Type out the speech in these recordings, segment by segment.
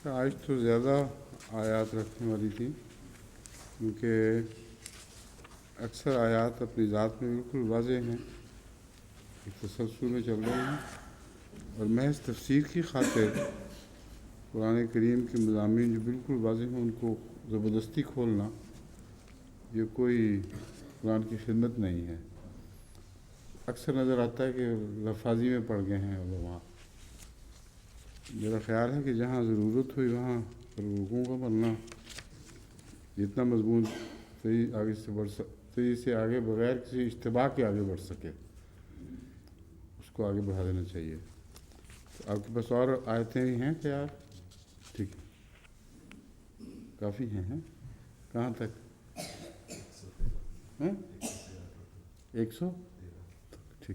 آج تو زیادہ آیات رکھنے والی تھی کیونکہ اکثر آیات اپنی ذات میں بالکل واضح ہیں، ایک تسلسل میں چل رہے ہیں، اور محض تفسیر کی خاطر قرآن کریم کے مضامین جو بالکل واضح ہیں ان کو زبردستی کھولنا یہ کوئی قرآن کی خدمت نہیں ہے۔ اکثر نظر آتا ہے کہ لفاظی میں پڑھ گئے ہیں علماء۔ میرا خیال ہے کہ جہاں ضرورت ہوئی وہاں رکوع کا پڑھنا، جتنا مضمون صحیح سے آگے بغیر کسی اشتباہ کے آگے بڑھ سکے اس کو آگے بڑھا دینا چاہیے۔ تو آپ کے پاس اور آیتیں ہیں کیا یار؟ ٹھیک ہے، کافی ہیں۔ کہاں تک؟ 100؟ ٹھیک ہے۔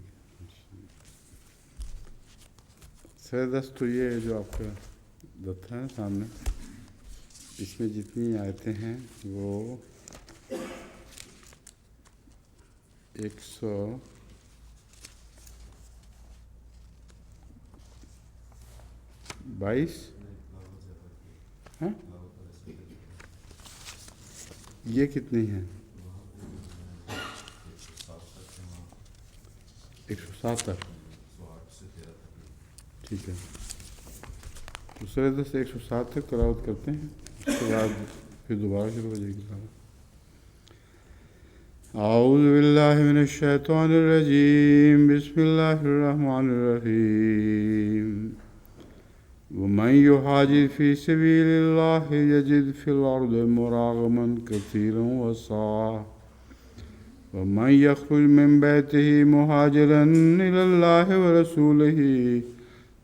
سر تو یہ جو آپ کا دفتر ہے سامنے، اس میں جتنی آیتیں ہیں وہ 122 ہیں؟ یہ کتنی ہیں؟ 107 تک۔ ٹھیک ہے، دوسرے دس سے 107 تک تلاوت کرتے ہیں، اس کے بعد پھر دوبارہ شروع ہو جائے گی تلاوت۔ اعوذ باللہ من الشیطان الرجیم، بسم اللہ الرحمن الرحیم۔ ومن يهاجر في سبيل الله يجد في الأرض مراغما كثيرا وسعة ومن يخرج من بيته مهاجرا إلى الله ورسوله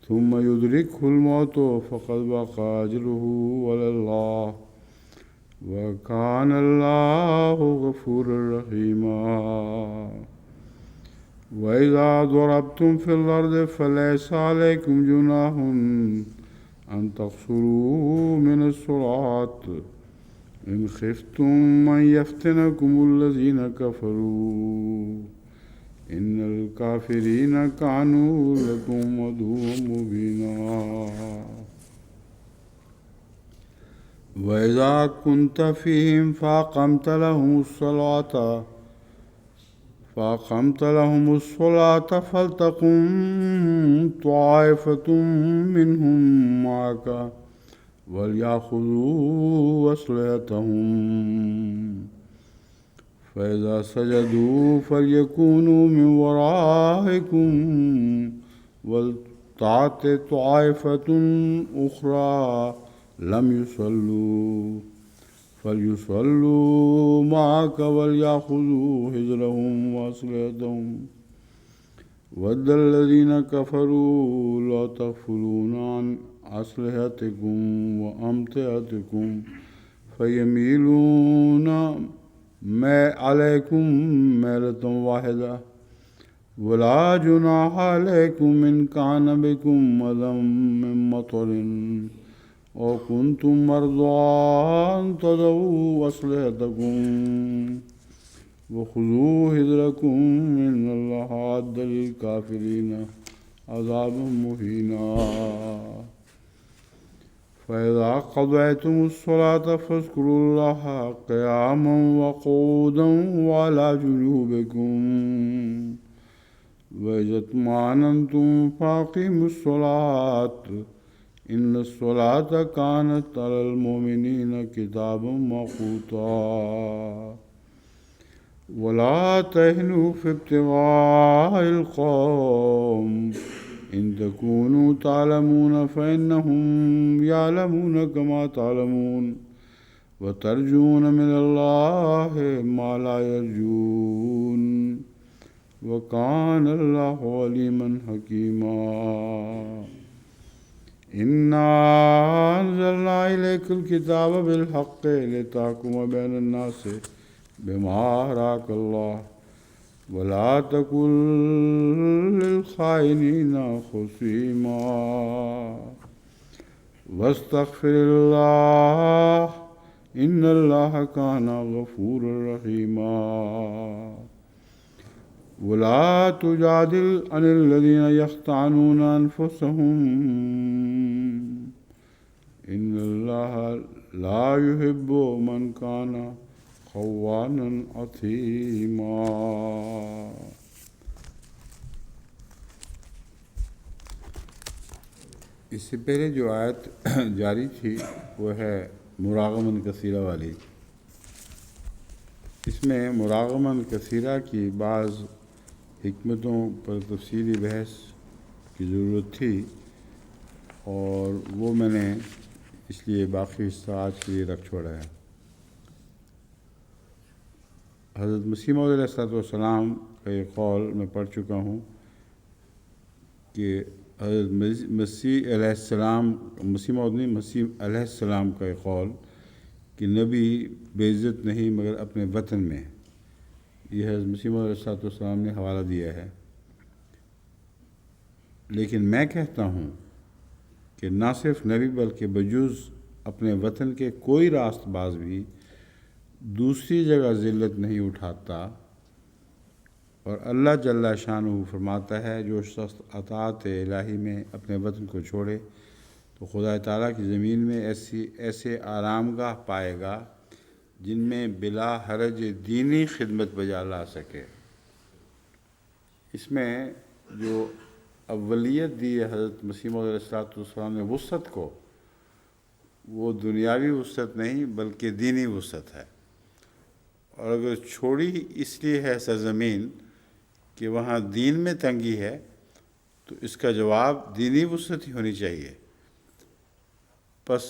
ثم يدركه الموت فقد وقع أجره على الله وكان الله غفورا رحيما۔ وإذا ضربتم في الأرض فليس عليكم جناح أن تقصروا من الصلاة إن خفتم أن يفتنكم الذين كفروا إن الكافرين كانوا لكم عدوا مبينا۔ وإذا كنت فيهم فأقمت لهم الصلاة فلتقم طائفة منهم معك وليأخذوا أسلحتهم فإذا سجدوا فليكونوا من ورائكم ولتأت طائفة أخرى لم يصلوا فليصلوا معك وليأخذوا حذرهم وأسلحتهم ود الذين كفروا لا تغفلون عن أسلحتكم وأمتعتكم فيميلون عليكم ميلة واحدة ولا جناح عليكم إن كان بكم أذى من مطر أو كنتم مرضى أن تضعوا أسلحتكم وخذوا حذركم إن الله أعد للكافرين عذابا مهينا۔ فإذا قضيتم الصلاة فاذكروا الله قياما وقعودا وعلى جنوبكم وإذا اطمأننتم فأقيموا الصلاة إن الصلاة كانت على المؤمنين كتابا موقوتا۔ ولا تهنوا في ابتغاء القوم إن تكونوا تعلمون فإنهم يعلمون كما تعلمون وترجون من الله ما لا يرجون وكان الله عليما حكيما۔ إنا أنزلنا إليك الكتاب بالحق لتحكم بين الناس بما أراك الله ولا تكن للخائنين خصيما واستغفر الله إن الله كان غفورا رحيما۔ ولا تجادل عن الذين يختانون أنفسهم ان اللہ لا يحب من کان خوانا اثیما۔ اس سے پہلے جو آیت جاری تھی وہ ہے مراغمن کثیرہ والی۔ اس میں مراغمن کثیرہ کی بعض حکمتوں پر تفصیلی بحث کی ضرورت تھی، اور وہ میں نے اس لیے باقی حصہ آج کے لیے رکھ چھوڑا ہے۔ حضرت مسیح موعود علیہ السلام کا یہ قول میں پڑھ چکا ہوں کہ حضرت مسیح علیہ السلام، مسیح موعود نہیں، مسیح علیہ السلام کا یہ قول کہ نبی بے عزت نہیں مگر اپنے وطن میں، یہ حضرت مسیح موعود علیہ السلام نے حوالہ دیا ہے۔ لیکن میں کہتا ہوں کہ نہ صرف نبی بلکہ بجز اپنے وطن کے کوئی راست باز بھی دوسری جگہ ذلت نہیں اٹھاتا، اور اللہ جل شانہ فرماتا ہے جو شخص اطاعت الہی میں اپنے وطن کو چھوڑے تو خدا تعالیٰ کی زمین میں ایسے آرام گاہ پائے گا جن میں بلا حرج دینی خدمت بجا لا سکے۔ اس میں جو اولیت دی ہے حضرت مسیح موعود علیہ السلام نے وسعت کو، وہ دنیاوی وسعت نہیں بلکہ دینی وسعت ہے۔ اور اگر چھوڑی اس لیے ہے سرزمین کہ وہاں دین میں تنگی ہے، تو اس کا جواب دینی وسعت ہی ہونی چاہیے۔ پس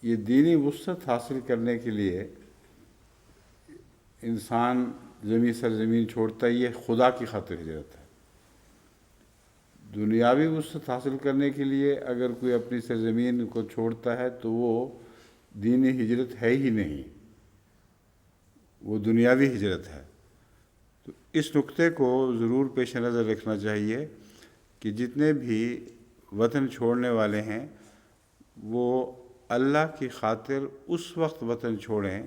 یہ دینی وسعت حاصل کرنے کے لیے انسان سرزمین چھوڑتا ہے، یہ خدا کی خاطر ہجرت ہے۔ دنیاوی وسعت حاصل کرنے کے لیے اگر کوئی اپنی سرزمین کو چھوڑتا ہے تو وہ دینی ہجرت ہے ہی نہیں، وہ دنیاوی ہجرت ہے۔ تو اس نقطے کو ضرور پیش نظر رکھنا چاہیے کہ جتنے بھی وطن چھوڑنے والے ہیں وہ اللہ کی خاطر اس وقت وطن چھوڑیں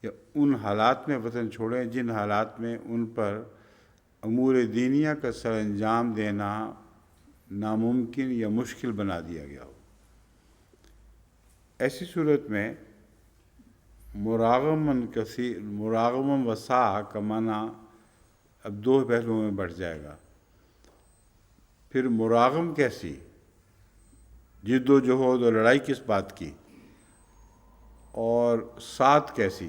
یا ان حالات میں وطن چھوڑیں جن حالات میں ان پر امور دینیہ کا سر انجام دینا ناممکن یا مشکل بنا دیا گیا ہو۔ ایسی صورت میں مراغمن وسع کا معنی اب دو پہلوؤں میں بڑھ جائے گا۔ پھر مراغم کیسی، جد و جہد اور لڑائی کس بات کی، اور سعت کیسی۔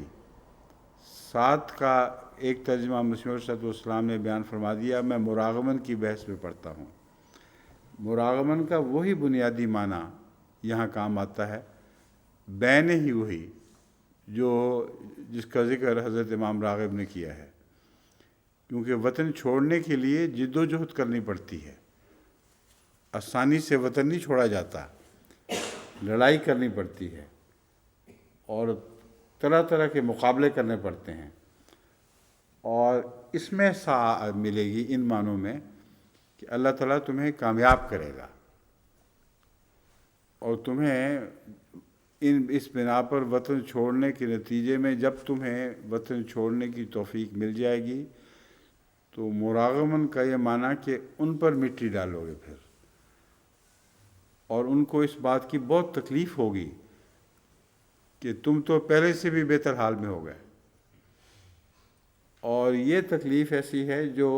سعت کا ایک ترجمہ مسیح علیہ السلام نے بیان فرما دیا، میں مراغمن کی بحث میں پڑھتا ہوں۔ مراغمن کا وہی بنیادی معنی یہاں کام آتا ہے، بین ہی وہی جس کا ذکر حضرت امام راغب نے کیا ہے، کیونکہ وطن چھوڑنے کے لیے جد و جہد کرنی پڑتی ہے، آسانی سے وطن نہیں چھوڑا جاتا، لڑائی کرنی پڑتی ہے اور طرح طرح کے مقابلے کرنے پڑتے ہیں، اور اس میں سعادت ملے گی ان معنوں میں کہ اللہ تعالیٰ تمہیں کامیاب کرے گا، اور تمہیں اس بنا پر وطن چھوڑنے کے نتیجے میں جب تمہیں وطن چھوڑنے کی توفیق مل جائے گی تو مراغمن کا یہ معنی کہ ان پر مٹی ڈالو گے پھر، اور ان کو اس بات کی بہت تکلیف ہوگی کہ تم تو پہلے سے بھی بہتر حال میں ہو گئے، اور یہ تکلیف ایسی ہے جو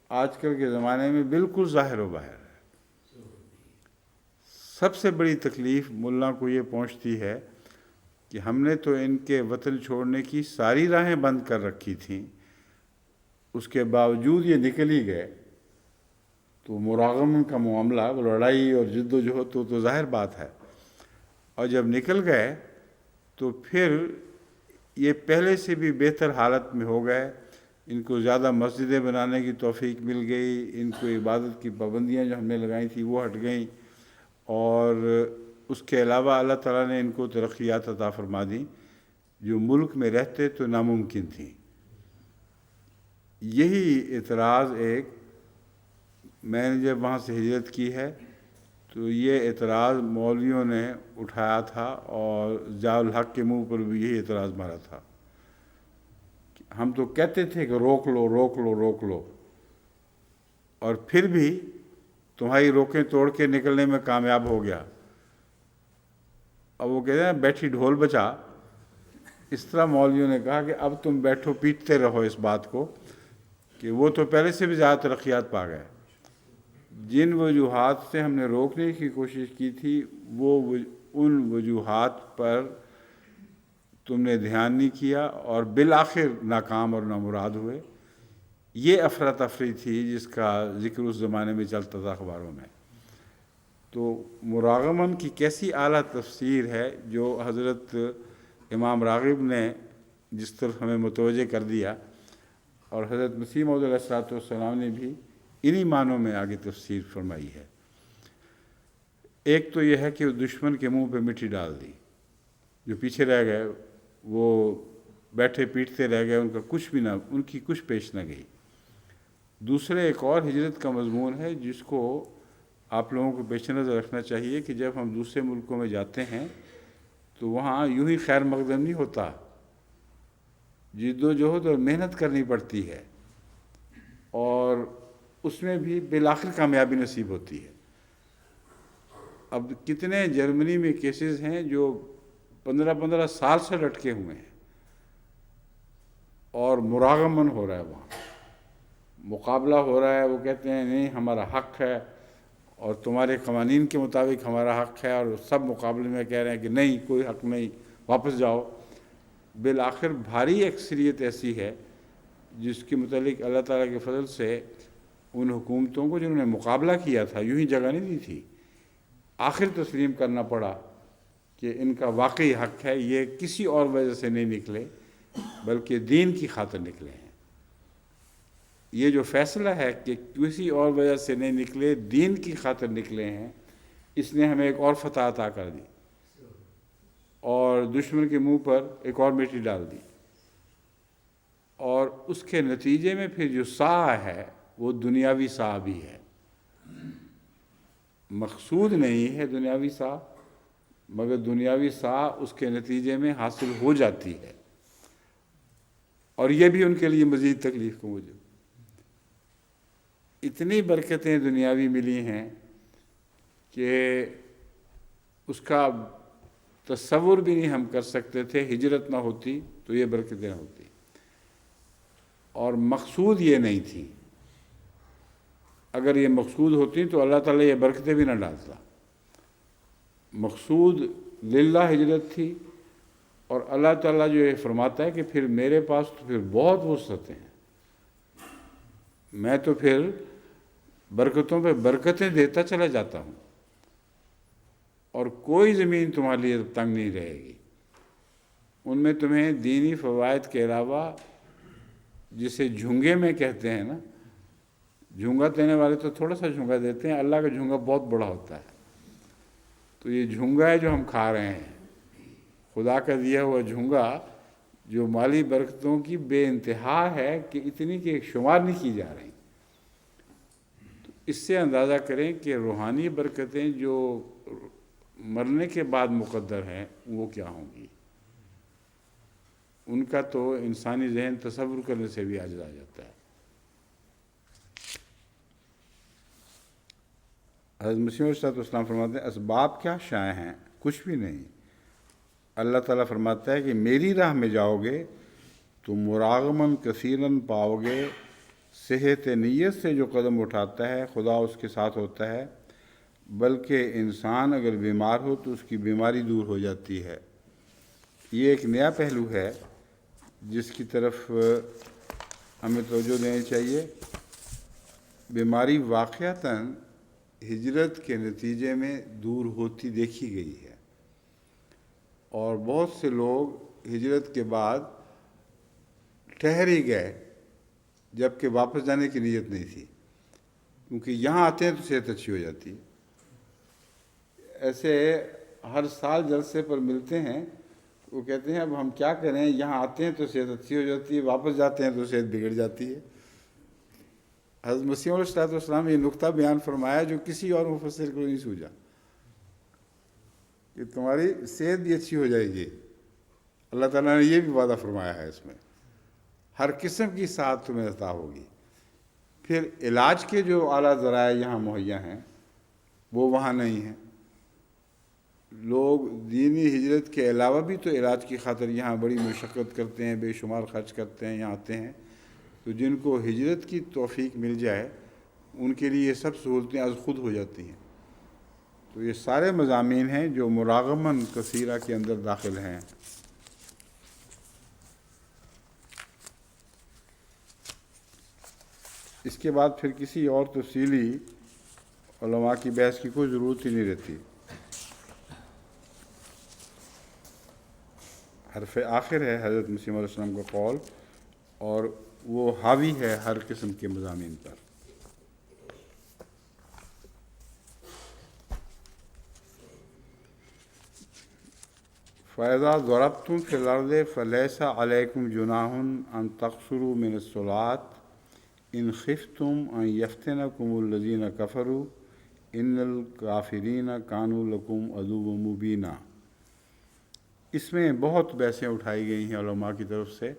آج کل کے زمانے میں بالکل ظاہر و باہر ہے۔ سب سے بڑی تکلیف ملا کو یہ پہنچتی ہے کہ ہم نے تو ان کے وطن چھوڑنے کی ساری راہیں بند کر رکھی تھیں، اس کے باوجود یہ نکل ہی گئے، تو مراغمن کا معاملہ لڑائی اور جد و جہد تو ظاہر بات ہے، اور جب نکل گئے تو پھر یہ پہلے سے بھی بہتر حالت میں ہو گئے، ان کو زیادہ مسجدیں بنانے کی توفیق مل گئی، ان کو عبادت کی پابندیاں جو ہم نے لگائی تھیں وہ ہٹ گئیں، اور اس کے علاوہ اللہ تعالیٰ نے ان کو ترقیات عطا فرما دیں جو ملک میں رہتے تو ناممکن تھیں۔ یہی اعتراض میں نے جب وہاں سے ہجرت کی ہے تو یہ اعتراض مولویوں نے اٹھایا تھا، اور ضیاء الحق کے منہ پر بھی یہی اعتراض مارا تھا۔ ہم تو کہتے تھے کہ روک لو روک لو روک لو، اور پھر بھی تمہاری روکیں توڑ کے نکلنے میں کامیاب ہو گیا، اب وہ کہتے ہیں بیٹھی ڈھول بجا، اس طرح مولویوں نے کہا کہ اب تم بیٹھو پیٹتے رہو اس بات کو کہ وہ تو پہلے سے بھی زیادہ ترقیات پا گئے۔ جن وجوہات سے ہم نے روکنے کی کوشش کی تھی وہ ان وجوہات پر تم نے دھیان نہیں کیا اور بالآخر ناکام اور نامراد ہوئے۔ یہ افراتفری تھی جس کا ذکر اس زمانے میں چلتا تھا اخباروں میں۔ تو مراغمن کی کیسی اعلیٰ تفسیر ہے جو حضرت امام راغب نے جس طرف ہمیں متوجہ کر دیا، اور حضرت مسیح موعود علیہ الصلوۃ والسلام نے بھی انہی معنوں میں آگے تفسیر فرمائی ہے۔ ایک تو یہ ہے کہ وہ دشمن کے منہ پہ مٹی ڈال دی، جو پیچھے رہ گئے وہ بیٹھے پیٹتے رہ گئے، ان کا کچھ بھی نہ، ان کی کچھ پیش نہ گئی۔ دوسرے ایک اور ہجرت کا مضمون ہے جس کو آپ لوگوں کو پیش نظر رکھنا چاہیے کہ جب ہم دوسرے ملکوں میں جاتے ہیں تو وہاں یوں ہی خیر مقدم نہیں ہوتا، جد و جہد اور محنت کرنی پڑتی ہے، اور اس میں بھی بالآخر کامیابی نصیب ہوتی ہے۔ اب کتنے جرمنی میں کیسز ہیں جو 15 سال سے لٹکے ہوئے ہیں اور مراغمن ہو رہا ہے، وہاں مقابلہ ہو رہا ہے، وہ کہتے ہیں نہیں ہمارا حق ہے اور تمہارے قوانین کے مطابق ہمارا حق ہے، اور سب مقابلے میں کہہ رہے ہیں کہ نہیں کوئی حق نہیں، واپس جاؤ۔ بالآخر بھاری اکثریت ایسی ہے جس کے متعلق اللہ تعالیٰ کے فضل سے ان حکومتوں کو جنہوں نے مقابلہ کیا تھا یوں ہی جگہ نہیں دی تھی، آخر تسلیم کرنا پڑا کہ ان کا واقعی حق ہے، یہ کسی اور وجہ سے نہیں نکلے بلکہ دین کی خاطر نکلے ہیں۔ یہ جو فیصلہ ہے کہ کسی اور وجہ سے نہیں نکلے، دین کی خاطر نکلے ہیں، اس نے ہمیں ایک اور فتح عطا کر دی اور دشمن کے منہ پر ایک اور مٹی ڈال دی، اور اس کے نتیجے میں پھر جو سا ہے وہ دنیاوی سا بھی ہے، مقصود نہیں ہے دنیاوی سا، مگر دنیاوی سا اس کے نتیجے میں حاصل ہو جاتی ہے، اور یہ بھی ان کے لیے مزید تکلیف کو موجب۔ اتنی برکتیں دنیاوی ملی ہیں کہ اس کا تصور بھی نہیں ہم کر سکتے تھے، ہجرت نہ ہوتی تو یہ برکتیں نہ ہوتی، اور مقصود یہ نہیں تھی۔ اگر یہ مقصود ہوتی تو اللہ تعالیٰ یہ برکتیں بھی نہ ڈالتا۔ مقصود للہ ہجرت تھی، اور اللہ تعالیٰ جو یہ فرماتا ہے کہ پھر میرے پاس تو پھر بہت وسعتیں ہیں، میں تو پھر برکتوں پہ برکتیں دیتا چلا جاتا ہوں، اور کوئی زمین تمہارے لیے تنگ نہیں رہے گی۔ ان میں تمہیں دینی فوائد کے علاوہ، جسے جھونگے میں کہتے ہیں نا، جھونگا دینے والے تو تھوڑا سا جھونگا دیتے ہیں، اللہ کا جھونگا بہت بڑا ہوتا ہے۔ تو یہ جھونگا ہے جو ہم کھا رہے ہیں، خدا کا دیا ہوا جھونگا جو مالی برکتوں کی بے انتہا ہے کہ اتنی کہ ایک شمار نہیں کی جا رہی۔ تو اس سے اندازہ کریں کہ روحانی برکتیں جو مرنے کے بعد مقدر ہیں وہ کیا ہوں گی، ان کا تو انسانی ذہن تصور کرنے سے بھی عاجز آ جاتا ہے۔ حضرت مسیح علیہ السلام فرماتے ہیں اسباب کیا شائع ہیں، کچھ بھی نہیں۔ اللہ تعالیٰ فرماتا ہے کہ میری راہ میں جاؤ گے تو مراغمن کثیرن پاؤ گے، صحت نیت سے جو قدم اٹھاتا ہے خدا اس کے ساتھ ہوتا ہے، بلکہ انسان اگر بیمار ہو تو اس کی بیماری دور ہو جاتی ہے۔ یہ ایک نیا پہلو ہے جس کی طرف ہمیں توجہ دینی چاہیے۔ بیماری واقعتاً ہجرت کے نتیجے میں دور ہوتی دیکھی گئی ہے، اور بہت سے لوگ ہجرت کے بعد ٹھہر ہی گئے جبکہ واپس جانے کی نیت نہیں تھی، کیونکہ یہاں آتے ہیں تو صحت اچھی ہو جاتی ہے۔ ایسے ہر سال جلسے پر ملتے ہیں، وہ کہتے ہیں اب ہم کیا کریں، یہاں آتے ہیں تو صحت اچھی ہو جاتی ہے، واپس جاتے ہیں تو صحت بگڑ جاتی ہے۔ حضرت مسیح علیہ السلام نے یہ نقطہ بیان فرمایا جو کسی اور مفسر کو نہیں سوجا، کہ تمہاری صحت بھی اچھی ہو جائے گی۔ اللہ تعالیٰ نے یہ بھی وعدہ فرمایا ہے، اس میں ہر قسم کی سعادت تمہیں عطا ہوگی۔ پھر علاج کے جو اعلیٰ ذرائع یہاں مہیا ہیں وہ وہاں نہیں ہیں۔ لوگ دینی ہجرت کے علاوہ بھی تو علاج کی خاطر یہاں بڑی مشقت کرتے ہیں، بے شمار خرچ کرتے ہیں، یہاں آتے ہیں، تو جن کو ہجرت کی توفیق مل جائے ان کے لیے یہ سب سہولتیں از خود ہو جاتی ہیں۔ تو یہ سارے مضامین ہیں جو مراغماً کثیرہ کے اندر داخل ہیں۔ اس کے بعد پھر کسی اور تفصیلی علماء کی بحث کی کوئی ضرورت ہی نہیں رہتی۔ حرف آخر ہے حضرت مسیح علیہ السلام کا قول، اور وہ حاوی ہے ہر قسم کے مضامین پر۔ فَإِذَا ضَرَبْتُمْ فِي الْأَرْضِ فَلَيْسَ عَلَيْكُمْ جُنَاحٌ أَن تَقْصُرُوا مِنَ الصَّلَاةِ إِنْ خِفْتُمْ أَن يَفْتِنَكُمُ الَّذِينَ كَفَرُوا إِنَّ الْكَافِرِينَ كَانُوا لَكُمْ عَدُوًّا مُبِينًا۔ اس میں بہت بحثیں اٹھائی گئی ہیں علماء کی طرف سے،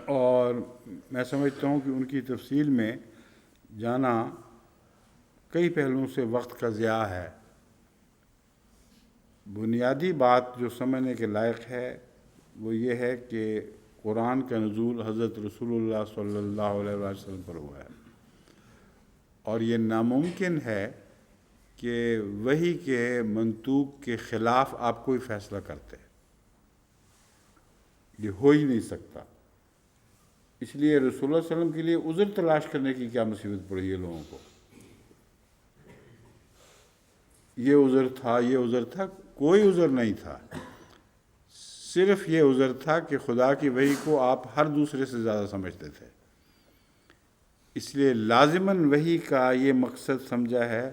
اور میں سمجھتا ہوں کہ ان کی تفصیل میں جانا کئی پہلوؤں سے وقت کا ضیاع ہے۔ بنیادی بات جو سمجھنے کے لائق ہے وہ یہ ہے کہ قرآن کا نزول حضرت رسول اللہ صلی اللہ علیہ وسلم پر ہوا ہے، اور یہ ناممکن ہے کہ وحی کے منطوق کے خلاف آپ کوئی فیصلہ کرتے، یہ ہو ہی نہیں سکتا۔ اس لیے رسول اللہ علیہ وسلم کے لیے عذر تلاش کرنے کی کیا مصیبت پڑی ہے لوگوں کو؟ یہ عذر تھا، یہ عذر تھا، کوئی عذر نہیں تھا، صرف یہ عذر تھا کہ خدا کی وحی کو آپ ہر دوسرے سے زیادہ سمجھتے تھے۔ اس لیے لازماً وحی کا یہ مقصد سمجھا ہے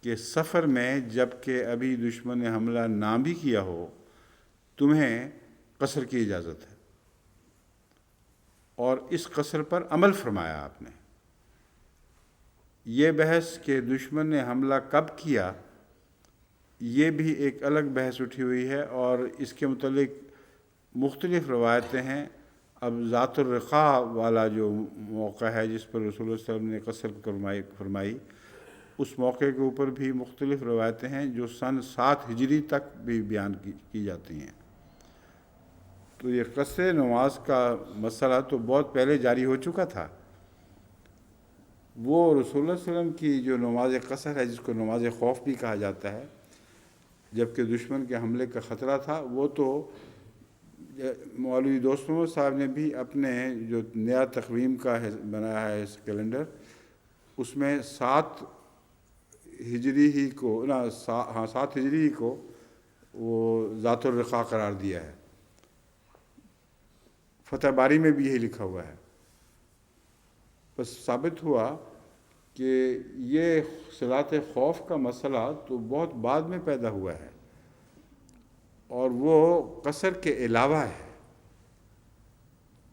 کہ سفر میں جب کہ ابھی دشمن نے حملہ نہ بھی کیا ہو تمہیں قصر کی اجازت ہے، اور اس قصر پر عمل فرمایا آپ نے۔ یہ بحث کہ دشمن نے حملہ کب کیا یہ بھی ایک الگ بحث اٹھی ہوئی ہے، اور اس کے متعلق مختلف روایتیں ہیں۔ اب ذات الرقاع والا جو موقع ہے جس پر رسول اللہ صلی اللہ علیہ وسلم نے قصر فرمائی، اس موقع کے اوپر بھی مختلف روایتیں ہیں جو سن 7 ہجری تک بھی بیان کی جاتی ہیں۔ تو یہ قصر نماز کا مسئلہ تو بہت پہلے جاری ہو چکا تھا۔ وہ رسول اللہ صلی اللہ علیہ وسلم کی جو نماز قصر ہے، جس کو نماز خوف بھی کہا جاتا ہے، جبکہ دشمن کے حملے کا خطرہ تھا، وہ تو مولوی دوست محمد صاحب نے بھی اپنے جو نیا تقویم کا بنایا ہے اس کیلنڈر، اس میں 7 ہجری ہی کو 7 ہجری ہی کو وہ ذات الرقاع قرار دیا ہے۔ فتح باری میں بھی یہی لکھا ہوا ہے۔ بس ثابت ہوا کہ یہ صلاۃ خوف کا مسئلہ تو بہت بعد میں پیدا ہوا ہے، اور وہ قصر کے علاوہ ہے۔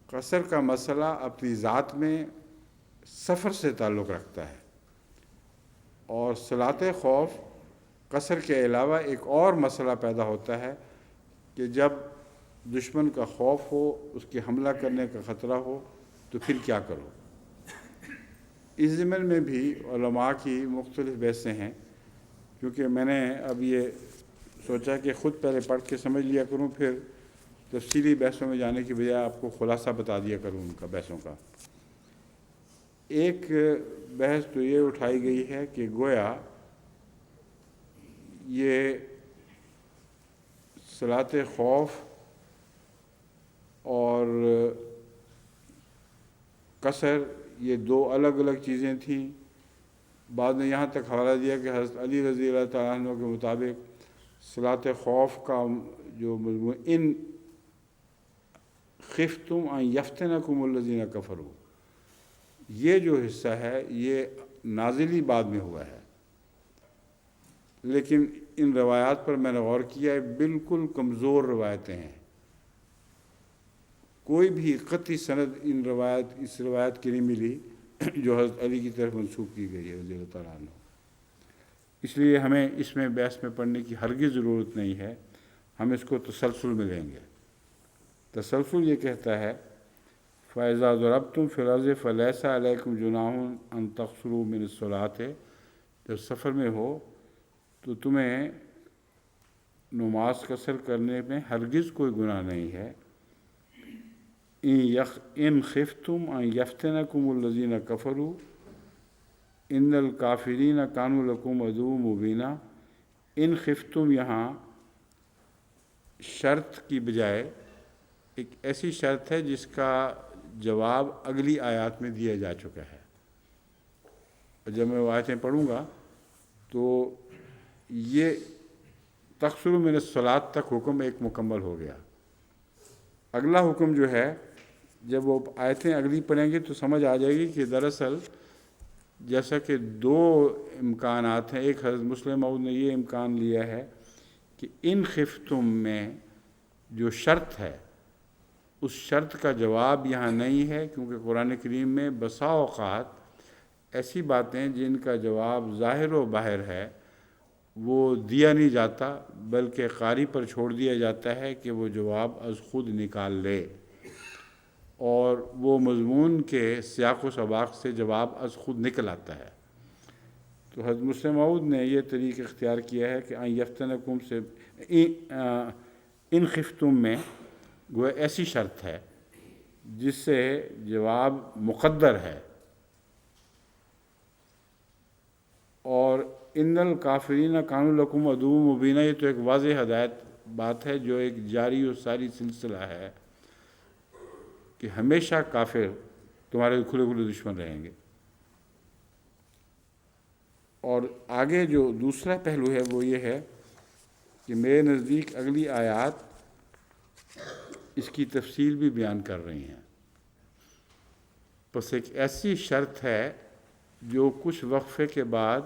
قصر کا مسئلہ اپنی ذات میں سفر سے تعلق رکھتا ہے، اور صلاۃ خوف قصر کے علاوہ ایک اور مسئلہ پیدا ہوتا ہے کہ جب دشمن کا خوف ہو، اس کے حملہ کرنے کا خطرہ ہو، تو پھر کیا کرو۔ اس ضمن میں بھی علماء کی مختلف بحثیں ہیں، کیونکہ میں نے اب یہ سوچا کہ خود پہلے پڑھ کے سمجھ لیا کروں، پھر تفصیلی بحثوں میں جانے کی بجائے آپ کو خلاصہ بتا دیا کروں ان کا بحثوں کا۔ ایک بحث تو یہ اٹھائی گئی ہے کہ گویا یہ صلاۃ خوف اور قصر یہ 2 الگ الگ چیزیں تھیں۔ بعد میں یہاں تک حوالہ دیا کہ حضرت علی رضی اللہ تعالیٰ عنہ کے مطابق صلاۃ خوف کا جو مضمون ان خفتم ان یفتنکم الذین کفروا، یہ جو حصہ ہے یہ نازل ہی بعد میں ہوا ہے، لیکن ان روایات پر میں نے غور کیا ہے، بالکل کمزور روایتیں ہیں۔ کوئی بھی قطعی سند اس روایت کی نہیں ملی جو حضرت علی کی طرف منسوب کی گئی ہے رضی اللہ تعالیٰ عنہ۔ اس لیے ہمیں اس میں بحث میں پڑھنے کی ہرگز ضرورت نہیں ہے، ہم اس کو تسلسل میں لیں گے۔ تسلسل یہ کہتا ہے فَإِذَا ضَرَبْتُمْ فِي الْأَرْضِ فَلَيْسَ عَلَيْكُمْ جُنَاحٌ أَن تَقْصُرُوا مِنَ الصَّلَاةِ، جب سفر میں ہو تو تمہیں قصر کرنے کی اجازت ہے۔ اور یہ جو حصہ ہے یہ نازل ہی بعد میں ہوا ہے، کوئی بھی قطعی سند ان روایات اس روایت کی نہیں ملی جو حضرت علی کی طرف منسوب کی گئی ہے رضی اللہ تعالیٰ عنہ۔ اس لیے ہمیں اس میں بحث میں پڑھنے کی ہرگز ضرورت نہیں ہے، ہم اس کو تسلسل میں لیں گے۔ تسلسل یہ کہتا ہے فَإِذَا ضَرَبْتُمْ فِي الْأَرْضِ فَلَيْسَ عَلَيْكُمْ جُنَاحٌ أَن تَقْصُرُوا مِنَ الصَّلَاةِ، جب سفر میں ہو نماز قصر کرنے میں ہرگز کوئی گناہ نہیں ہے۔ ان خفتم ان یفتنکم الذین کفروا ان الکافرین کانوا لکم عدوا مبینا۔ ان خفتم یہاں شرط کی بجائے ایک ایسی شرط ہے جس کا جواب اگلی آیات میں دیا جا چکا ہے۔ جب میں وہ آیتیں پڑھوں گا تو یہ تقصروا من الصلاۃ تک حکم ایک مکمل ہو گیا۔ اگلا حکم جو ہے جب وہ آیتیں اگلی پڑھیں گے تو سمجھ آ جائے گی کہ دراصل جیسا کہ دو امکانات ہیں، ایک حضرت مسلم موعود نے یہ امکان لیا ہے کہ ان خفتم میں جو شرط ہے اس شرط کا جواب یہاں نہیں ہے، کیونکہ قرآن کریم میں بسا اوقات ایسی باتیں جن کا جواب ظاہر و باہر ہے وہ دیا نہیں جاتا، بلکہ قاری پر چھوڑ دیا جاتا ہے کہ وہ جواب از خود نکال لے، اور وہ مضمون کے سیاق و سباق سے جواب از خود نکل آتا ہے۔ تو حضرت مسلم موعود نے یہ طریق اختیار کیا ہے کہ ان یفتنکم سے ان خفتم میں وہ ایسی شرط ہے جس سے جواب مقدر ہے، اور ان الکافرین کانوا لکم عدوا مبینا، یہ تو ایک واضح ہدایت بات ہے جو ایک جاری و ساری سلسلہ ہے کہ ہمیشہ کافر تمہارے کھلے کھلے دشمن رہیں گے۔ اور آگے جو دوسرا پہلو ہے وہ یہ ہے کہ میرے نزدیک اگلی آیات اس کی تفصیل بھی بیان کر رہی ہیں۔ بس ایک ایسی شرط ہے جو کچھ وقفے کے بعد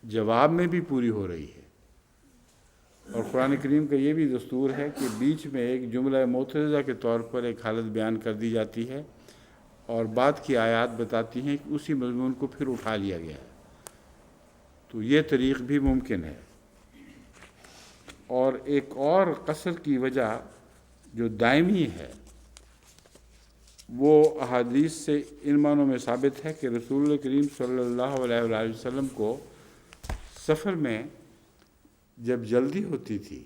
جواب میں بھی پوری ہو رہی ہے، اور قرآن کریم کا یہ بھی دستور ہے کہ بیچ میں ایک جملہ معترضہ کے طور پر ایک حالت بیان کر دی جاتی ہے اور بعد کی آیات بتاتی ہیں کہ اسی مضمون کو پھر اٹھا لیا گیا ہے۔ تو یہ طریق بھی ممکن ہے۔ اور ایک اور قصر کی وجہ جو دائمی ہے وہ احادیث سے ان معنوں میں ثابت ہے کہ رسول اللہ کریم صلی اللہ علیہ وآلہ وسلم کو سفر میں جب جلدی ہوتی تھی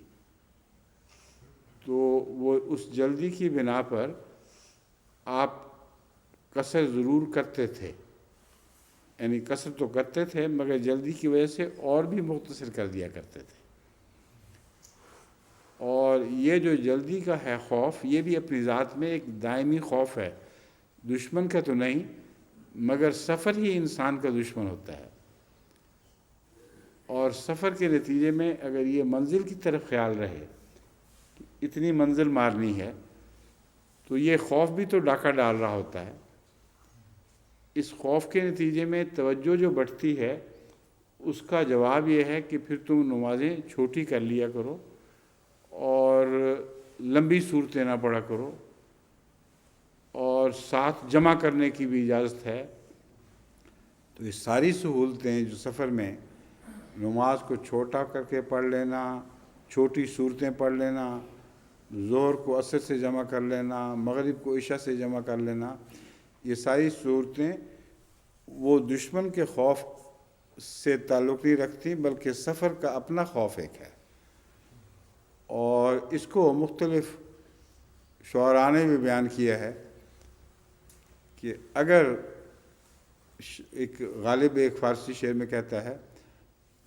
تو وہ اس جلدی کی بنا پر آپ قصر ضرور کرتے تھے، یعنی قصر تو کرتے تھے مگر جلدی کی وجہ سے اور بھی مختصر کر دیا کرتے تھے۔ اور یہ جو جلدی کا ہے خوف، یہ بھی اپنی ذات میں ایک دائمی خوف ہے، دشمن کا تو نہیں مگر سفر ہی انسان کا دشمن ہوتا ہے، اور سفر کے نتیجے میں اگر یہ منزل کی طرف خیال رہے کہ اتنی منزل مارنی ہے تو یہ خوف بھی تو ڈاکہ ڈال رہا ہوتا ہے۔ اس خوف کے نتیجے میں توجہ جو بڑھتی ہے اس کا جواب یہ ہے کہ پھر تم نمازیں چھوٹی کر لیا کرو اور لمبی صورتیں نہ پڑھا کرو، اور ساتھ جمع کرنے کی بھی اجازت ہے۔ تو یہ ساری سہولتیں جو سفر میں نماز کو چھوٹا کر کے پڑھ لینا، چھوٹی صورتیں پڑھ لینا، ظہر کو عصر سے جمع کر لینا، مغرب کو عشاء سے جمع کر لینا، یہ ساری صورتیں وہ دشمن کے خوف سے تعلق نہیں رکھتی بلکہ سفر کا اپنا خوف ایک ہے۔ اور اس کو مختلف شعراء نے بھی بیان کیا ہے کہ اگر ایک غالب ایک فارسی شعر میں کہتا ہے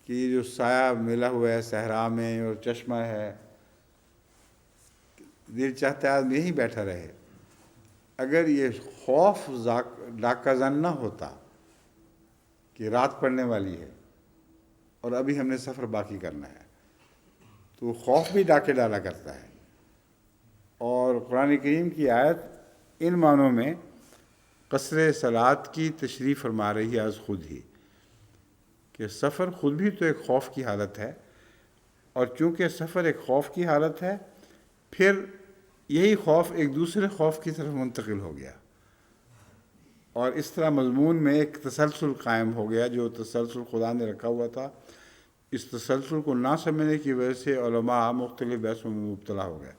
کہ یہ جو سایہ ملا ہوا ہے صحرا میں اور چشمہ ہے، دل چاہتا ہے آدمی یہیں بیٹھا رہے۔ اگر یہ خوف ڈاکہ زن نہ ہوتا کہ رات پڑنے والی ہے اور ابھی ہم نے سفر باقی کرنا ہے، تو خوف بھی ڈاکے ڈالا کرتا ہے۔ اور قرآن کریم کی آیت ان معنوں میں قصر صلاۃ کی تشریح فرما رہی ہے از خود ہی کہ سفر خود بھی تو ایک خوف کی حالت ہے، اور چونکہ سفر ایک خوف کی حالت ہے پھر یہی خوف ایک دوسرے خوف کی طرف منتقل ہو گیا، اور اس طرح مضمون میں ایک تسلسل قائم ہو گیا جو تسلسل خدا نے رکھا ہوا تھا۔ اس تسلسل کو نہ سمجھنے کی وجہ سے علماء مختلف بحثوں میں مبتلا ہو گئے۔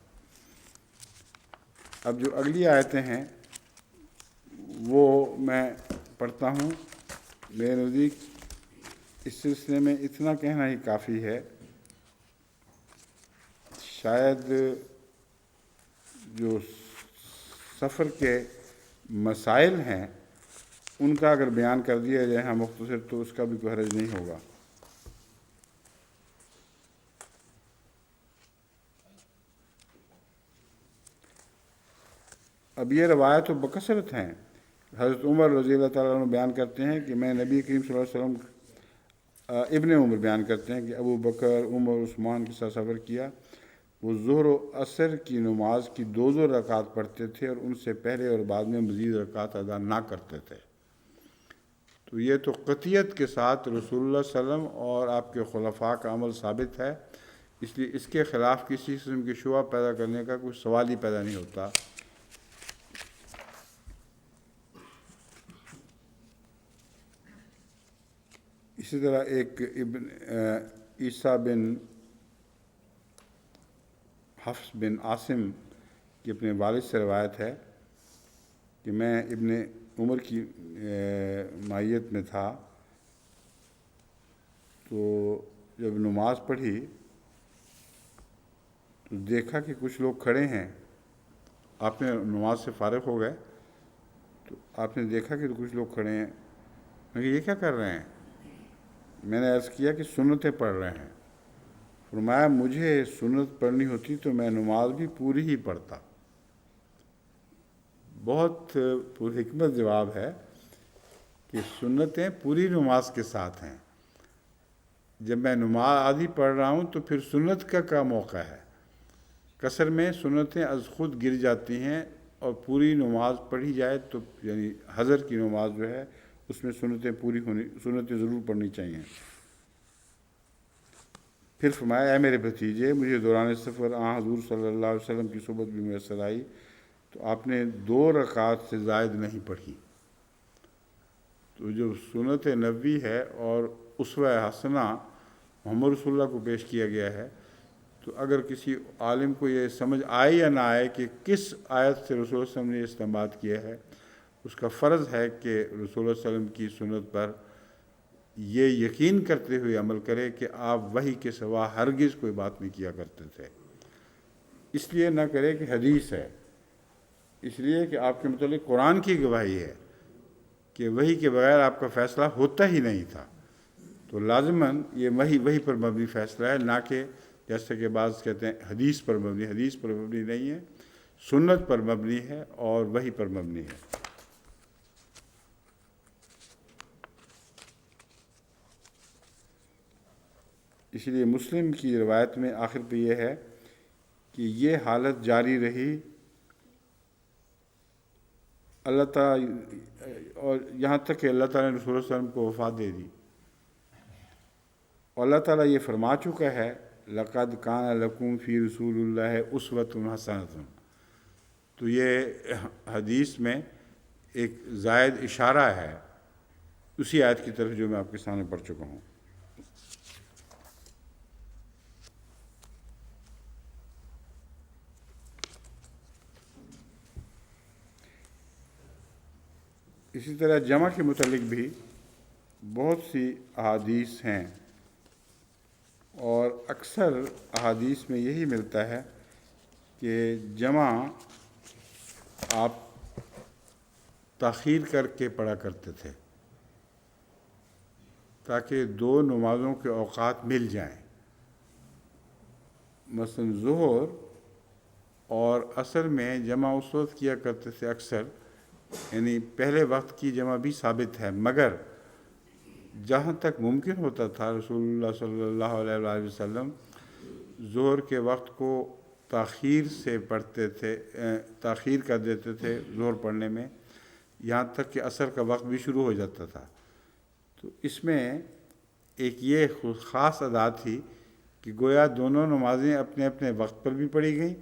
اب جو اگلی آیتیں ہیں وہ میں پڑھتا ہوں۔ میرے نزدیک اس سلسلے میں اتنا کہنا ہی کافی ہے شاید جو سفر کے مسائل ہیں ان کا اگر بیان کر دیا جائے ہاں مختصر تو اس کا بھی کوئی حرج نہیں ہوگا۔ اب یہ روایت تو بکثرت ہیں۔ حضرت عمر رضی اللہ تعالیٰ عنہ بیان کرتے ہیں کہ میں نبی کریم صلی اللہ علیہ وسلم ابن عمر بیان کرتے ہیں کہ ابو بکر عمر عثمان کے ساتھ سفر کیا، وہ ظہر و عصر کی نماز کی 2 رکعات پڑھتے تھے اور ان سے پہلے اور بعد میں مزید رکعات ادا نہ کرتے تھے۔ تو یہ تو قطعیت کے ساتھ رسول اللہ صلی اللہ علیہ وسلم اور آپ کے خلفاء کا عمل ثابت ہے، اس لیے اس کے خلاف کسی قسم کی شبہ پیدا کرنے کا کوئی سوال ہی پیدا نہیں ہوتا۔ اسی طرح ایک ابن عیسیٰ بن حفص بن عاصم کی اپنے والد سے روایت ہے کہ میں ابن عمر کی مائیت میں تھا، تو جب نماز پڑھی تو دیکھا کہ کچھ لوگ کھڑے ہیں۔ آپ نے نماز سے فارغ ہو گئے تو آپ نے دیکھا کہ کچھ لوگ کھڑے ہیں، میں کہ یہ کیا کر رہے ہیں؟ میں نے عرض کیا کہ سنتیں پڑھ رہے ہیں۔ فرمایا مجھے سنت پڑھنی ہوتی تو میں نماز بھی پوری ہی پڑھتا۔ بہت پر حکمت جواب ہے کہ سنتیں پوری نماز کے ساتھ ہیں۔ جب میں نماز آدھی پڑھ رہا ہوں تو پھر سنت کا کیا موقع ہے؟ قصر میں سنتیں از خود گر جاتی ہیں اور پوری نماز پڑھی جائے تو یعنی حضر کی نماز جو ہے اس میں سنتیں ضرور پڑھنی چاہیے۔ پھر فرمایا اے میرے بھتیجے، مجھے دوران سفر حضور صلی اللہ علیہ وسلم کی صحبت بھی میسر آئی تو آپ نے 2 رکعات سے زائد نہیں پڑھی۔ تو جو سنت نبوی ہے اور اسوہ حسنہ محمد رسول اللہ کو پیش کیا گیا ہے، تو اگر کسی عالم کو یہ سمجھ آئے یا نہ آئے کہ کس آیت سے رسول اللہ صلی اللہ علیہ وسلم نے استنباط کیا ہے، اس کا فرض ہے کہ رسول اللہ صلی اللہ علیہ وسلم کی سنت پر یہ یقین کرتے ہوئے عمل کرے کہ آپ وحی کے سوا ہرگز کوئی بات نہیں کیا کرتے تھے۔ اس لیے نہ کرے کہ حدیث ہے، اس لیے کہ آپ کے متعلق قرآن کی گواہی ہے کہ وحی کے بغیر آپ کا فیصلہ ہوتا ہی نہیں تھا۔ تو لازماً یہ وحی پر مبنی فیصلہ ہے، نہ کہ جیسے کہ بعض کہتے ہیں حدیث پر مبنی نہیں ہے، سنت پر مبنی ہے اور وحی پر مبنی ہے۔ اس لیے مسلم کی روایت میں آخر پہ یہ ہے کہ یہ حالت جاری رہی اللہ تعالیٰ، اور یہاں تک کہ اللہ تعالیٰ نے رسول اللہ صلی اللہ علیہ وسلم کو وفات دے دی، اور اللہ تعالیٰ یہ فرما چکا ہے لَقَدْ كَانَ لَكُمْ فِي رَسُولِ اللَّهِ أُسْوَةٌ حَسَنَةٌ۔ تو یہ حدیث میں ایک زائد اشارہ ہے اسی آیت کی طرف جو میں آپ کے سامنے پڑھ چکا ہوں۔ اسی طرح جمع کے متعلق بھی بہت سی احادیث ہیں، اور اکثر احادیث میں یہی ملتا ہے کہ جمع آپ تاخیر کر کے پڑھا کرتے تھے تاکہ 2 نمازوں کے اوقات مل جائیں۔ مثلا ظہر اور عصر میں جمع اس وقت کیا کرتے تھے اکثر، یعنی پہلے وقت کی جمع بھی ثابت ہے، مگر جہاں تک ممکن ہوتا تھا رسول اللہ صلی اللہ علیہ وآلہ وسلم ظہر کے وقت کو تاخیر سے پڑھتے تھے، تاخیر کر دیتے تھے ظہر پڑھنے میں، یہاں تک کہ عصر کا وقت بھی شروع ہو جاتا تھا۔ تو اس میں ایک یہ خاص ادا تھی کہ گویا دونوں نمازیں اپنے اپنے وقت پر بھی پڑھی گئیں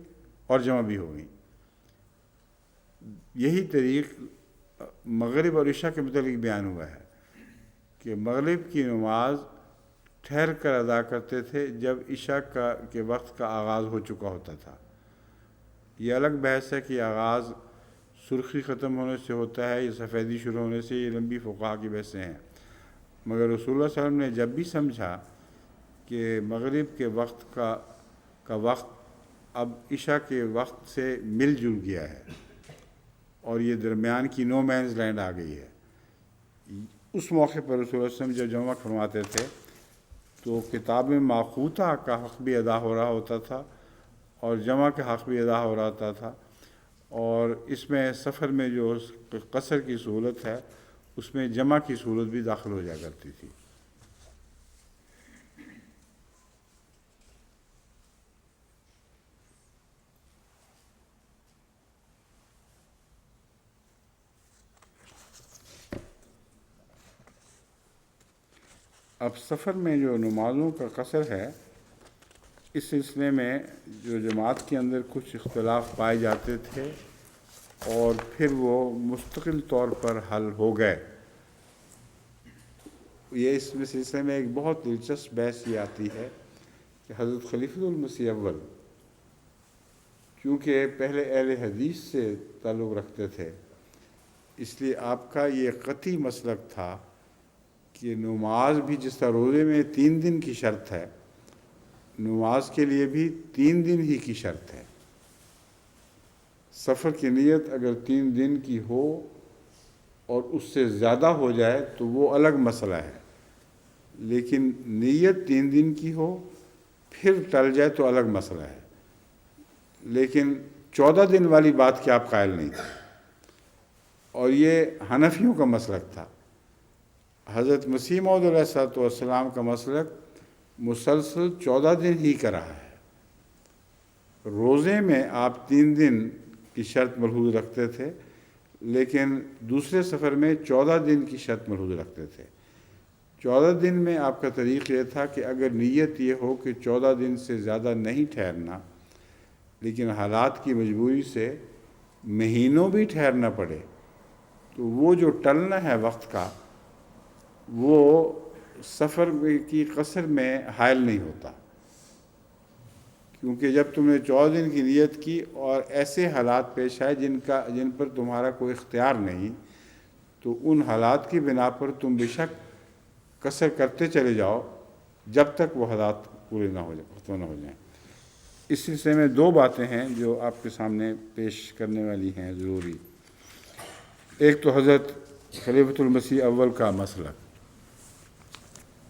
اور جمع بھی ہو گئیں۔ یہی طریق مغرب اور عشاء کے متعلق بیان ہوا ہے کہ مغرب کی نماز ٹھہر کر ادا کرتے تھے جب عشاء کے وقت کا آغاز ہو چکا ہوتا تھا۔ یہ الگ بحث ہے کہ آغاز سرخی ختم ہونے سے ہوتا ہے یا سفیدی شروع ہونے سے، یہ لمبی فقہا کی بحثیں ہیں، مگر رسول اللہ صلی اللہ علیہ وسلم نے جب بھی سمجھا کہ مغرب کے وقت کا وقت اب عشاء کے وقت سے مل جل گیا ہے اور یہ درمیان کی نو مینز لینڈ آ گئی ہے۔ اس موقع پر رسول اللہ صلی اللہ علیہ وسلم جب جمع فرماتے تھے تو کتاب ماخوطہ کا حق بھی ادا ہو رہا ہوتا تھا اور جمع کا حق بھی ادا ہو رہا ہوتا تھا، اور اس میں سفر میں جو قصر کی سہولت ہے اس میں جمع کی سہولت بھی داخل ہو جایا کرتی تھی۔ اب سفر میں جو نمازوں کا قصر ہے، اس سلسلے میں جو جماعت کے اندر کچھ اختلاف پائے جاتے تھے اور پھر وہ مستقل طور پر حل ہو گئے۔ یہ اس سلسلے میں ایک بہت دلچسپ بحث یہ آتی ہے کہ حضرت خلیفۃ المسیح اول چونکہ پہلے اہل حدیث سے تعلق رکھتے تھے، اس لیے آپ کا یہ قطعی مسلک تھا کہ نماز بھی جس طرح روزے میں 3 دن کی شرط ہے، نماز کے لیے بھی 3 دن ہی کی شرط ہے۔ سفر کی نیت اگر 3 دن کی ہو اور اس سے زیادہ ہو جائے تو وہ الگ مسئلہ ہے، لیکن نیت 3 دن کی ہو پھر ٹل جائے تو الگ مسئلہ ہے۔ لیکن 14 دن والی بات کی آپ قائل نہیں تھے، اور یہ حنفیوں کا مسلک تھا۔ حضرت مسیح موعود علیہ السلام کا مسلک مسلسل 14 دن ہی کا رہا ہے۔ روزے میں آپ 3 دن کی شرط ملحوظ رکھتے تھے، لیکن دوسرے سفر میں 14 دن کی شرط ملحوظ رکھتے تھے۔ 14 دن میں آپ کا طریق یہ تھا کہ اگر نیت یہ ہو کہ 14 دن سے زیادہ نہیں ٹھہرنا، لیکن حالات کی مجبوری سے مہینوں بھی ٹھہرنا پڑے، تو وہ جو ٹلنا ہے وقت کا وہ سفر کی قصر میں حائل نہیں ہوتا، کیونکہ جب تم نے 14 دن کی نیت کی اور ایسے حالات پیش آئے جن پر تمہارا کوئی اختیار نہیں، تو ان حالات کی بنا پر تم بے شک قصر کرتے چلے جاؤ جب تک وہ حالات پورے نہ ہو جائیں، ختم نہ ہو جائیں۔ اس سلسلے میں 2 باتیں ہیں جو آپ کے سامنے پیش کرنے والی ہیں ضروری۔ ایک تو حضرت خلیفۃ المسیح اول کا مسئلہ،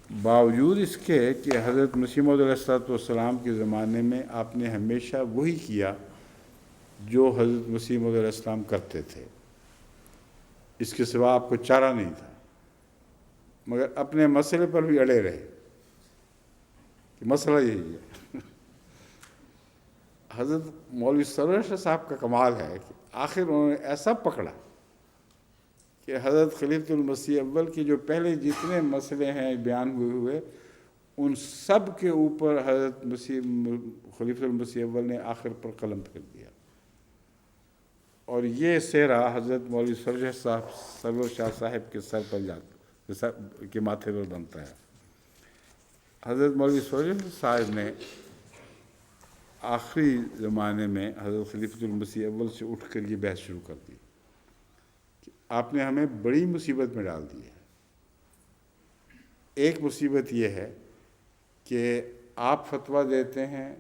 باوجود اس کے کہ حضرت مسیح موعود علیہ السلام کے زمانے میں آپ نے ہمیشہ وہی کیا جو حضرت مسیح موعود علیہ السلام کرتے تھے، اس کے سوا آپ کو چارہ نہیں تھا، مگر اپنے مسئلے پر بھی اڑے رہے کہ مسئلہ یہی ہے۔ حضرت مولوی سرور شاہ صاحب کا کمال ہے کہ آخر انہوں نے ایسا پکڑا کہ حضرت خلیفۃ المسیح اول کے جو پہلے جتنے مسئلے ہیں بیان ہوئے ان سب کے اوپر حضرت خلیفۃ المسیح اول نے آخر پر قلم پھیر دیا، اور یہ سہرا حضرت مولوی سرور شاہ صاحب کے سر پر کے ماتھے پر بنتا ہے۔ حضرت مولوی سرور شاہ صاحب نے آخری زمانے میں حضرت خلیفۃ المسیح اول سے اٹھ کر یہ بحث شروع کر دی کہ آپ نے ہمیں بڑی مصیبت میں ڈال دی ہے۔ ایک مصیبت یہ ہے کہ آپ فتویٰ دیتے ہیں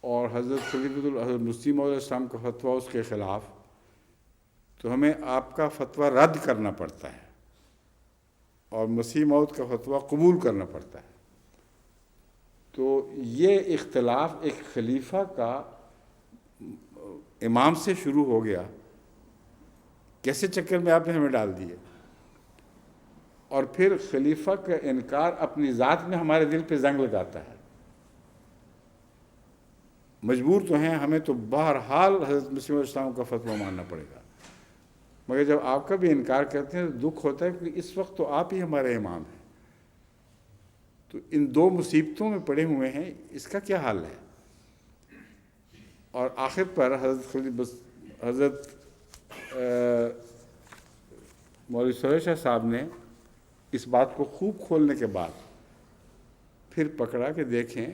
اور حضرت حضرت مسیح موعود علیہ السلام کا فتویٰ اس کے خلاف، تو ہمیں آپ کا فتویٰ رد کرنا پڑتا ہے اور مسیح موعود کا فتویٰ قبول کرنا پڑتا ہے۔ تو یہ اختلاف ایک خلیفہ کا امام سے شروع ہو گیا، کیسے چکر میں آپ نے ہمیں ڈال دیے، اور پھر خلیفہ کا انکار اپنی ذات میں ہمارے دل پہ زنگ لگاتا ہے۔ مجبور تو ہیں، ہمیں تو بہرحال حضرت مسیح علیہ السلام کا فتویٰ ماننا پڑے گا، مگر جب آپ کا بھی انکار کرتے ہیں تو دکھ ہوتا ہے کہ اس وقت تو آپ ہی ہمارے امام ہیں۔ تو ان 2 مصیبتوں میں پڑے ہوئے ہیں، اس کا کیا حال ہے؟ اور آخر پر حضرت مولوی سرور شاہ صاحب نے اس بات کو خوب کھولنے کے بعد پھر پکڑا کہ دیکھیں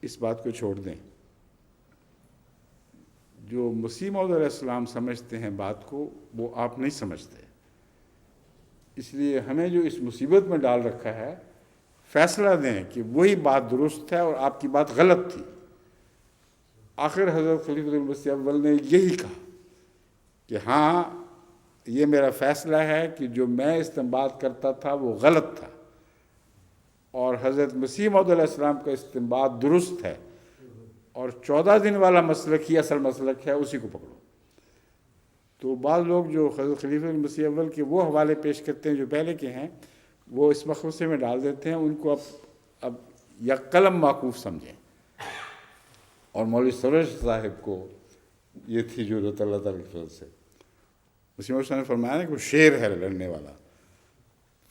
اس بات کو چھوڑ دیں، جو مسیح موعود علیہ السلام سمجھتے ہیں بات کو وہ آپ نہیں سمجھتے، اس لیے ہمیں جو اس مصیبت میں ڈال رکھا ہے فیصلہ دیں کہ وہی بات درست ہے اور آپ کی بات غلط تھی۔ آخر حضرت خلیفۃ المسیح اول نے یہی کہا کہ ہاں یہ میرا فیصلہ ہے کہ جو میں استنباط کرتا تھا وہ غلط تھا، اور حضرت مسیح موعود علیہ السلام کا استنباط درست ہے، اور 14 دن والا مسلک ہی اصل مسلک ہے، اسی کو پکڑو۔ تو بعض لوگ جو حضرت خلیفۃ المسیح اول کے وہ حوالے پیش کرتے ہیں جو پہلے کے ہیں، وہ اس مخوصے میں ڈال دیتے ہیں، ان کو اب یک قلم معقوف سمجھیں۔ اور مولوی سروش صاحب کو یہ تھی ضرورت اللہ تعالیٰ کی فضل سے۔ مسیح موعود نے فرمایا نا کہ وہ شیر ہے لڑنے والا،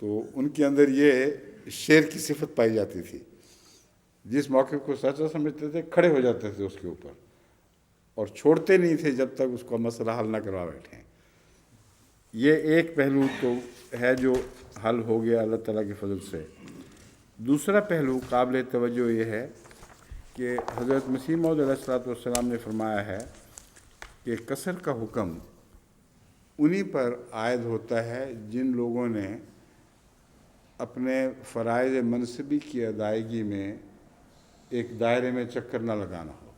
تو ان کے اندر یہ شیر کی صفت پائی جاتی تھی، جس موقع کو سچا سمجھتے تھے کھڑے ہو جاتے تھے اس کے اوپر، اور چھوڑتے نہیں تھے جب تک اس کو مسئلہ حل نہ کروا بیٹھیں۔ یہ ایک پہلو تو ہے جو حل ہو گیا اللہ تعالیٰ کی فضل سے۔ دوسرا پہلو قابل توجہ یہ ہے کہ حضرت مسیح موعود علیہ السلام نے فرمایا ہے کہ قصر کا حکم انہی پر عائد ہوتا ہے جن لوگوں نے اپنے فرائض منصبی کی ادائیگی میں ایک دائرے میں چکر نہ لگانا ہو۔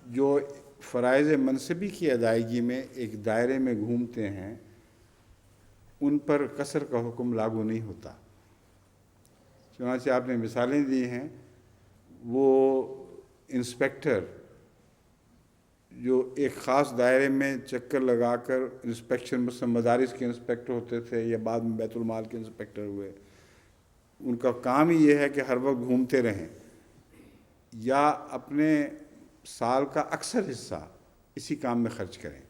جو فرائض منصبی کی ادائیگی میں ایک دائرے میں گھومتے ہیں ان پر قصر کا حکم لاگو نہیں ہوتا۔ چنانچہ آپ نے مثالیں دی ہیں، وہ انسپیکٹر جو ایک خاص دائرے میں چکر لگا کر انسپیکشن، مثلا مدارس کے انسپیکٹر ہوتے تھے یا بعد میں بیت المال کے انسپیکٹر ہوئے، ان کا کام ہی یہ ہے کہ ہر وقت گھومتے رہیں یا اپنے سال کا اکثر حصہ اسی کام میں خرچ کریں۔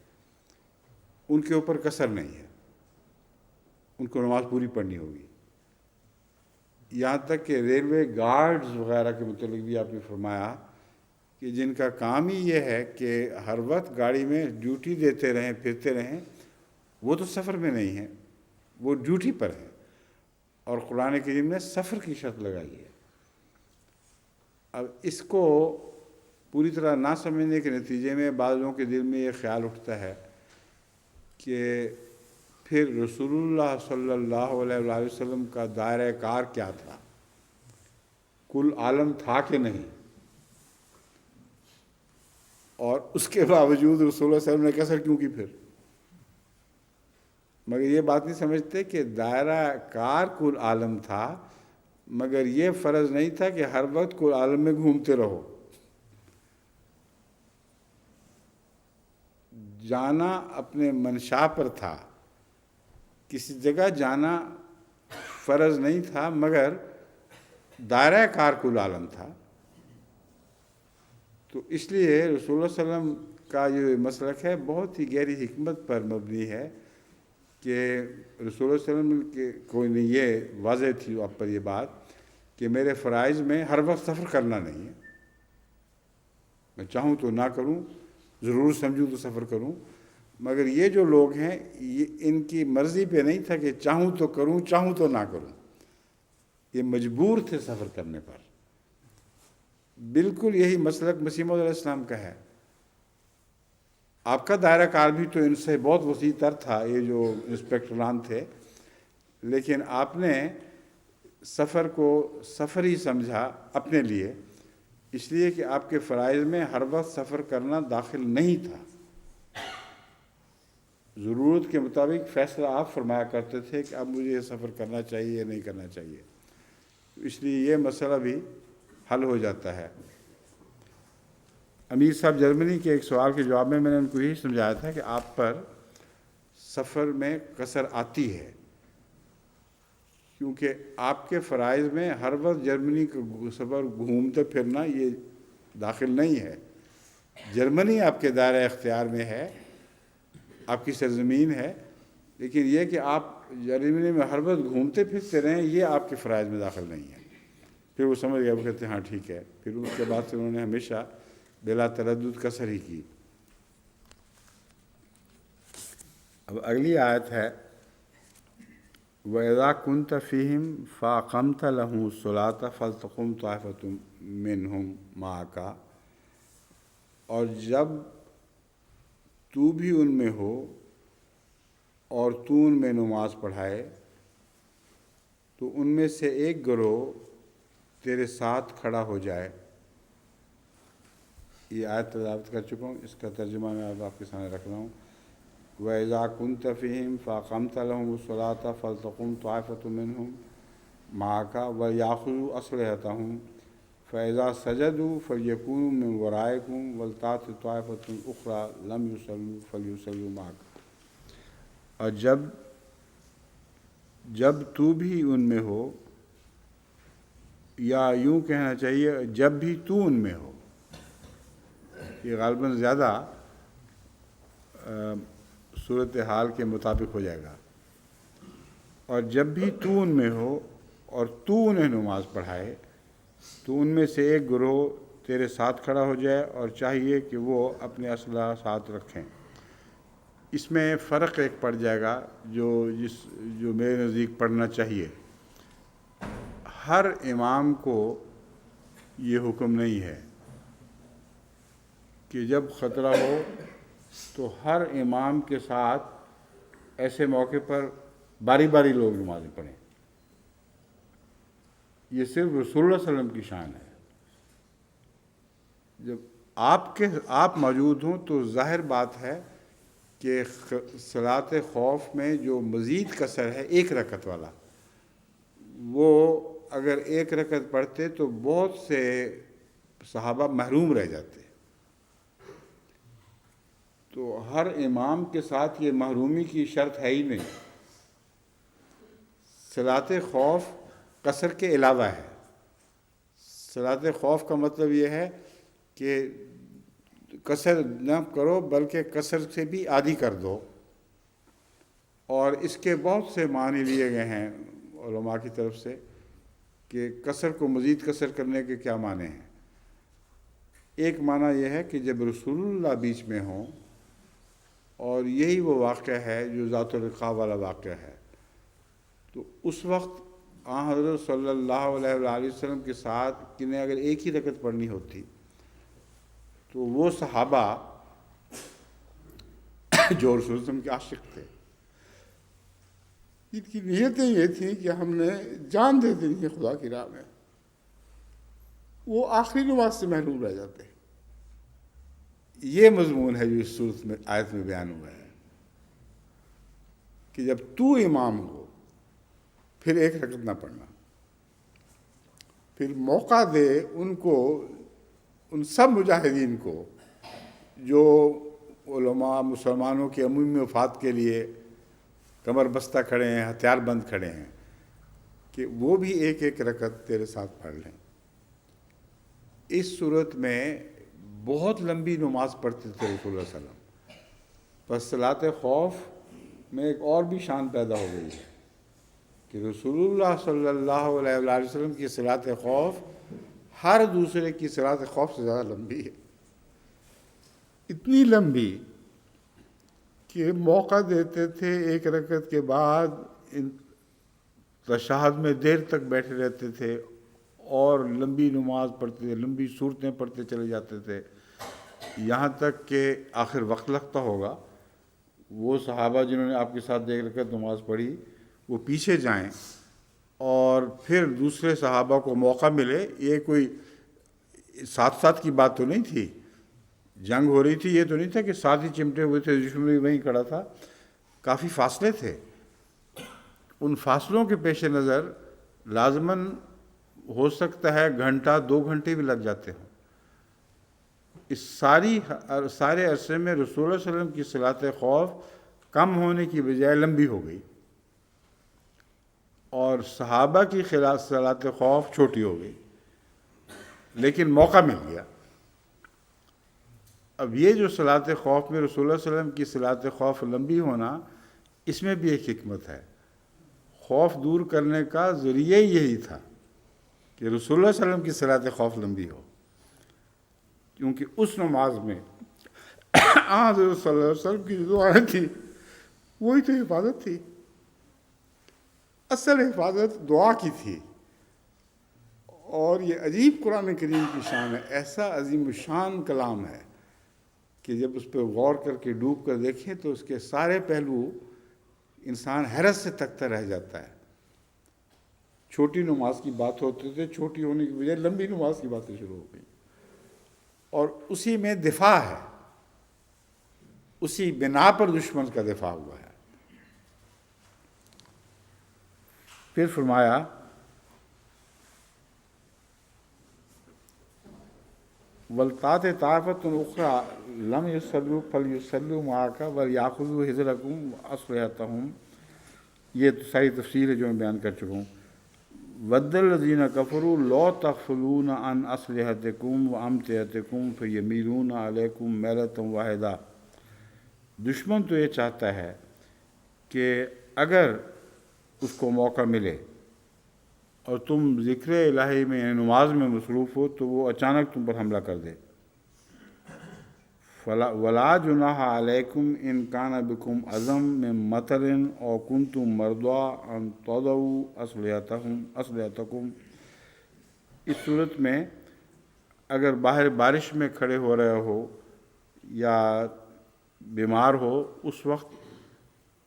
ان کے اوپر قصر نہیں ہے، ان کو نماز پوری پڑھنی ہوگی۔ یہاں تک کہ ریلوے گارڈز وغیرہ کے متعلق بھی آپ نے فرمایا کہ جن کا کام ہی یہ ہے کہ ہر وقت گاڑی میں ڈیوٹی دیتے رہیں، پھرتے رہیں، وہ تو سفر میں نہیں ہیں، وہ ڈیوٹی پر ہیں، اور قرآن کریم نے سفر کی شرط لگائی ہے۔ اب اس کو پوری طرح نہ سمجھنے کے نتیجے میں بعض لوگوں کے دل میں یہ خیال اٹھتا ہے کہ پھر رسول اللہ صلی اللہ علیہ وآلہ وسلم کا دائرہ کار کیا تھا، کل عالم تھا کہ نہیں، اور اس کے باوجود رسول اللہ صلی اللہ علیہ وسلم نے قصر کیوں کی پھر؟ مگر یہ بات نہیں سمجھتے کہ دائرہ کار کل عالم تھا، مگر یہ فرض نہیں تھا کہ ہر وقت کل عالم میں گھومتے رہو۔ جانا اپنے منشا پر تھا، کسی جگہ جانا فرض نہیں تھا، مگر دائرہ کار کل عالم تھا۔ تو اس لیے رسول اللہ صلی اللہ علیہ وسلم کا یہ مسلک ہے بہت ہی گہری حکمت پر مبنی ہے کہ رسول اللہ صلی اللہ علیہ وسلم کے کوئی نہیں، یہ واضح تھی آپ پر یہ بات کہ میرے فرائض میں ہر وقت سفر کرنا نہیں ہے، میں چاہوں تو نہ کروں، ضرور سمجھوں تو سفر کروں، مگر یہ جو لوگ ہیں یہ ان کی مرضی پہ نہیں تھا کہ چاہوں تو کروں چاہوں تو نہ کروں، یہ مجبور تھے سفر کرنے پر۔ بالکل یہی مسلک مسیح موعود علیہ السلام کا ہے۔ آپ کا دائرہ کار بھی تو ان سے بہت وسیع تر تھا، یہ جو انسپیکٹران تھے، لیکن آپ نے سفر کو سفر ہی سمجھا اپنے لیے، اس لیے کہ آپ کے فرائض میں ہر وقت سفر کرنا داخل نہیں تھا۔ ضرورت کے مطابق فیصلہ آپ فرمایا کرتے تھے کہ اب مجھے یہ سفر کرنا چاہیے یا نہیں کرنا چاہیے، اس لیے یہ مسئلہ بھی حل ہو جاتا ہے۔ امیر صاحب جرمنی کے ایک سوال کے جواب میں نے ان کو یہی سمجھایا تھا کہ آپ پر سفر میں قصر آتی ہے، کیونکہ آپ کے فرائض میں ہر وقت جرمنی کا سفر گھومتے پھرنا یہ داخل نہیں ہے۔ جرمنی آپ کے دائرہ اختیار میں ہے، آپ کی سرزمین ہے، لیکن یہ کہ آپ جرمنی میں ہر وقت گھومتے پھرتے رہیں یہ آپ کے فرائض میں داخل نہیں ہے۔ پھر وہ سمجھ گئے، وہ کہتے ہیں ہاں ٹھیک ہے، پھر اس کے بعد سے انہوں نے ہمیشہ بلا تردد قصر ہی کی۔ اب اگلی آیت ہے وَإِذَا كُنْتَ فِيهِمْ فَأَقَمْتَ لَهُمُ الصَّلَاةَ فَلْتَقُمْ طَائِفَةٌ مِّنْهُمْ مَعَكَ، اور جب تو بھی ان میں ہو اور تو ان میں نماز پڑھائے تو ان میں سے ایک گروہ تیرے ساتھ کھڑا ہو جائے۔ یہ آیت تلاوت کر چکا ہوں، اس کا ترجمہ میں اب آپ کے سامنے رکھ رہا ہوں۔ وَإِذَا كُنْتَ فِيهِمْ فَأَقَمْتَ لَهُمُ الصَّلَاةَ فَلْتَقُمْ طَائِفَةٌ مِّنْهُمْ مَعَكَ وَلْيَأْخُذُوا أَسْلِحَتَهُمْ فَإِذَا سَجَدُوا فَلْيَكُونُوا مِنْ وَرَائِكُمْ وَلْتَأْتِ طَائِفَةٌ أُخْرَىٰ لَمْ يُصَلُّوا فَلْيُصَلُّوا مَعَكَ۔ اور جب تو بھی ان میں ہو، یا یوں کہنا چاہیے جب بھی تو ان میں ہو، یہ غالباً زیادہ صورتحال کے مطابق ہو جائے گا۔ اور جب بھی تو ان میں ہو اور تو انہیں نماز پڑھائے تو ان میں سے ایک گروہ تیرے ساتھ کھڑا ہو جائے، اور چاہیے کہ وہ اپنے اسلحہ ساتھ رکھیں۔ اس میں فرق ایک پڑ جائے گا جو میرے نزدیک پڑھنا چاہیے۔ ہر امام کو یہ حکم نہیں ہے کہ جب خطرہ ہو تو ہر امام کے ساتھ ایسے موقع پر باری باری لوگ نمازیں پڑھیں۔ یہ صرف رسول اللہ صلی اللہ علیہ وسلم کی شان ہے۔ جب آپ موجود ہوں تو ظاہر بات ہے کہ صلاۃ خوف میں جو مزید قصر ہے ایک رکعت والا، وہ اگر ایک رکعت پڑھتے تو بہت سے صحابہ محروم رہ جاتے۔ تو ہر امام کے ساتھ یہ محرومی کی شرط ہے ہی نہیں۔ صلاۃ خوف قصر کے علاوہ ہے۔ صلاۃ خوف کا مطلب یہ ہے کہ قصر نہ کرو بلکہ قصر سے بھی آدھی کر دو، اور اس کے بہت سے معنی لیے گئے ہیں علماء کی طرف سے کہ قصر کو مزید قصر کرنے کے کیا معنی ہیں۔ ایک معنی یہ ہے کہ جب رسول اللہ بیچ میں ہوں، اور یہی وہ واقعہ ہے جو ذات الرقاع والا واقعہ ہے، تو اس وقت حضرت صلی اللہ علیہ وآلہ وسلم کے ساتھ کنہیں اگر ایک ہی رکعت پڑھنی ہوتی تو وہ صحابہ جو رسول صلی اللہ علیہ وسلم کے عاشق تھے، ان کی نیتیں یہ تھیں کہ ہم نے جان دے دینی ہے خدا کی راہ میں، وہ آخری نماز سے محروم رہ جاتے۔ یہ مضمون ہے جو اس صورت میں آیت میں بیان ہوا ہے کہ جب تو امام ہو پھر ایک رکعت نہ پڑھنا، پھر موقع دے ان سب مجاہدین کو جو علماء مسلمانوں کے عمومی مفاد کے لیے کمر بستہ کھڑے ہیں، ہتھیار بند کھڑے ہیں، کہ وہ بھی ایک ایک رکعت تیرے ساتھ پڑھ لیں۔ اس صورت میں بہت لمبی نماز پڑھتے تھے رسول اللہ صلی اللہ علیہ وسلم۔ بس صلاۃ خوف میں ایک اور بھی شان پیدا ہو گئی ہے کہ رسول اللہ صلی اللہ علیہ وآلہ وسلم کی صلاۃ خوف ہر دوسرے کی صلاۃ خوف سے زیادہ لمبی ہے، اتنی لمبی کہ موقع دیتے تھے ایک رکعت کے بعد تشہد میں دیر تک بیٹھے رہتے تھے اور لمبی نماز پڑھتے تھے، لمبی صورتیں پڑھتے چلے جاتے تھے، یہاں تک کہ آخر وقت لگتا ہوگا وہ صحابہ جنہوں نے آپ کے ساتھ ایک رکعت نماز پڑھی وہ پیچھے جائیں اور پھر دوسرے صحابہ کو موقع ملے۔ یہ کوئی ساتھ ساتھ کی بات تو نہیں تھی، جنگ ہو رہی تھی، یہ تو نہیں تھا کہ ساتھ ہی چمٹے ہوئے تھے، دشمن بھی وہیں کھڑا تھا، کافی فاصلے تھے۔ ان فاصلوں کے پیش نظر لازماً ہو سکتا ہے گھنٹہ 2 گھنٹے بھی لگ جاتے ہوں۔ اس سارے عرصے میں رسول اللہ صلی اللہ علیہ وسلم کی صلاۃ خوف کم ہونے کی بجائے لمبی ہو گئی، اور صحابہ کی خلاف صلاۃ خوف چھوٹی ہو گئی، لیکن موقع مل گیا۔ اب یہ جو صلاۃ خوف میں رسول اللہ صلی اللہ علیہ وسلم کی صلاۃ خوف لمبی ہونا، اس میں بھی ایک حکمت ہے۔ خوف دور کرنے کا ذریعہ ہی یہی تھا کہ رسول اللہ صلی اللہ علیہ وسلم کی صلاۃ خوف لمبی ہو، کیونکہ اس نماز میں حضرت صلی اللہ علیہ وسلم کی جو دعائیں تھیں وہی تو حفاظت تھی۔ اصل حفاظت دعا کی تھی، اور یہ عجیب قرآن کریم کی شان ہے، ایسا عظیم شان کلام ہے کہ جب اس پہ غور کر کے ڈوب کر دیکھیں تو اس کے سارے پہلو انسان حیرت سے تکتا رہ جاتا ہے۔ چھوٹی نماز کی بات ہوتے تھے، چھوٹی ہونے کی بجائے لمبی نماز کی باتیں شروع ہو گئی۔ اور اسی میں دفاع ہے، اسی بنا پر دشمن کا دفاع ہوا ہے۔ پھر فرمایا وَلْتَأْتِ طَائِفَةٌ أُخْرَىٰ لَمْ يُصَلُّوا فَلْيُصَلُّوا مَعَكَ وَلْيَأْخُذُوا حِذْرَهُمْ وَأَسْلِحَتَهُمْ، یہ تو ساری تفصیل ہے جو میں بیان کر چکا ہوں۔ وَدَّ الَّذِينَ كَفَرُوا لَوْ تَغْفُلُونَ عَنْ أَسْلِحَتِكُمْ وَأَمْتِعَتِكُمْ فَيَمِيلُونَ عَلَيْكُمْ مَيْلَةً وَاحِدَةً، دشمن تو یہ چاہتا ہے کہ اگر اس کو موقع ملے اور تم ذکر الہی میں یعنی نماز میں مصروف ہو تو وہ اچانک تم پر حملہ کر دے۔ وَلَا جُنَاحَ عَلَيْكُمْ إِنْ كَانَ بِكُمْ أَذًى مِّن مَطَرٍ أَوْ كُنْتُم مَّرْضَىٰ أَن تَضَعُوا أَسْلِحَتَكُمْ، اس صورت میں اگر باہر بارش میں کھڑے ہو رہے ہو یا بیمار ہو، اس وقت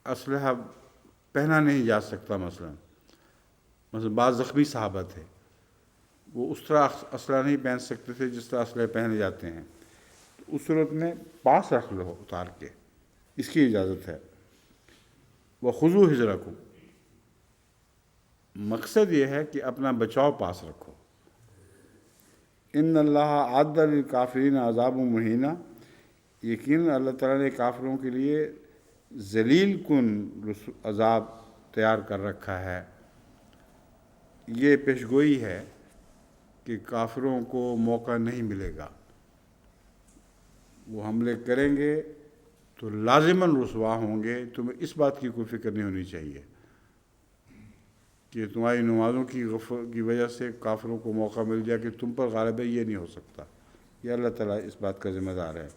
اسلحہ پہنا نہیں جا سکتا۔ مثلا بعض زخمی صحابہ تھے، وہ اس طرح اسلحہ نہیں پہن سکتے تھے جس طرح اسلحے پہنے جاتے ہیں، تو اس صورت میں پاس رکھ لو اتار کے، اس کی اجازت ہے۔ وَخُذُوا حِذْرَكُمْ، مقصد یہ ہے کہ اپنا بچاؤ پاس رکھو۔ إِنَّ اللَّهَ أَعَدَّ لِلْكَافِرِينَ عَذَابًا مُهِينًا، یقیناً اللہ تعالیٰ نے کافروں کے لیے ذلیل کن عذاب تیار کر رکھا ہے۔ یہ پیشگوئی ہے کہ کافروں کو موقع نہیں ملے گا، وہ حملے کریں گے تو لازماً رسوا ہوں گے۔ تمہیں اس بات کی کوئی فکر نہیں ہونی چاہیے کہ تمہاری نمازوں کی وجہ سے کافروں کو موقع مل جائے کہ تم پر غالب ہے، یہ نہیں ہو سکتا۔ یہ اللہ تعالیٰ اس بات کا ذمہ دار ہے۔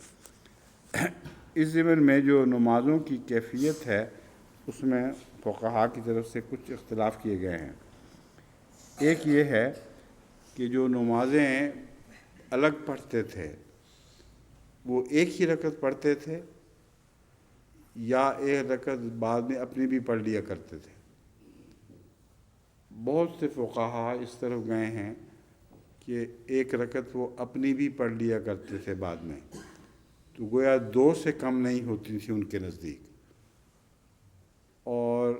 اس ضمن میں جو نمازوں کی کیفیت ہے اس میں فقہاء کی طرف سے کچھ اختلاف کیے گئے ہیں۔ ایک یہ ہے کہ جو نمازیں الگ پڑھتے تھے وہ ایک ہی رکعت پڑھتے تھے یا ایک رکعت بعد میں اپنی بھی پڑھ لیا کرتے تھے۔ بہت سے فقہاء اس طرف گئے ہیں کہ ایک رکعت وہ اپنی بھی پڑھ لیا کرتے تھے بعد میں، تو گویا 2 سے کم نہیں ہوتی تھی ان کے نزدیک۔ اور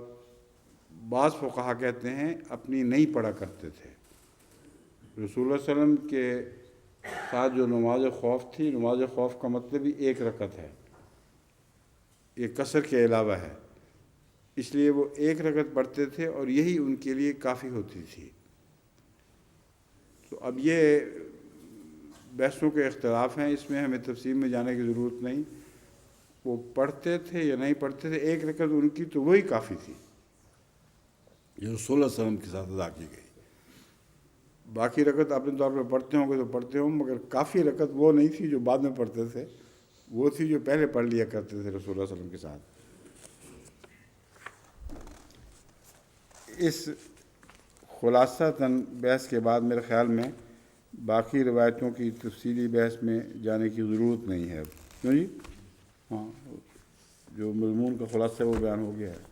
بعض فقہاء کہتے ہیں اپنی نہیں پڑھا کرتے تھے۔ رسول اللہ صلی اللہ علیہ وسلم کے ساتھ جو نماز خوف تھی، نماز خوف کا مطلب ہی ایک رکعت ہے، یہ قصر کے علاوہ ہے، اس لیے وہ ایک رکعت پڑھتے تھے اور یہی ان کے لیے کافی ہوتی تھی۔ تو اب یہ بحثوں کے اختلاف ہیں، اس میں ہمیں تفصیل میں جانے کی ضرورت نہیں۔ وہ پڑھتے تھے یا نہیں پڑھتے تھے، ایک رکعت ان کی تو وہی کافی تھی جو رسول اللہ صلی اللہ علیہ وسلم کے ساتھ ادا کی گئی۔ باقی رکعت اپنے طور پر پڑھتے ہوں گے تو پڑھتے ہوں، مگر کافی رکعت وہ نہیں تھی جو بعد میں پڑھتے تھے، وہ تھی جو پہلے پڑھ لیا کرتے تھے رسول اللہ صلی اللہ علیہ وسلم کے ساتھ۔ اس خلاصتاً بحث کے بعد میرے خیال میں باقی روایتوں کی تفصیلی بحث میں جانے کی ضرورت نہیں ہے، کیوں جی؟ ہاں، جو مضمون کا خلاصہ ہے وہ بیان ہو گیا ہے۔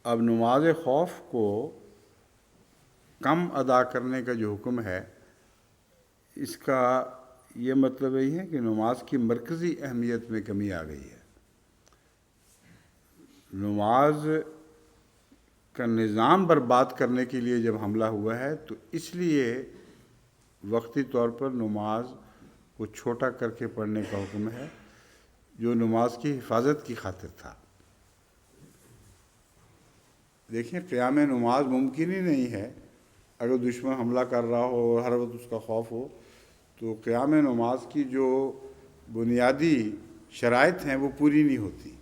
اب نماز خوف کو کم ادا کرنے کا جو حکم ہے، اس کا یہ مطلب یہی ہے کہ نماز کی مرکزی اہمیت میں کمی آ گئی ہے۔ نماز کا نظام برباد کرنے کے لیے جب حملہ ہوا ہے تو اس لیے وقتی طور پر نماز کو چھوٹا کر کے پڑھنے کا حکم ہے، جو نماز کی حفاظت کی خاطر تھا۔ دیکھیں، قیام نماز ممکن ہی نہیں ہے اگر دشمن حملہ کر رہا ہو اور ہر وقت اس کا خوف ہو، تو قیام نماز کی جو بنیادی شرائط ہیں وہ پوری نہیں ہوتی۔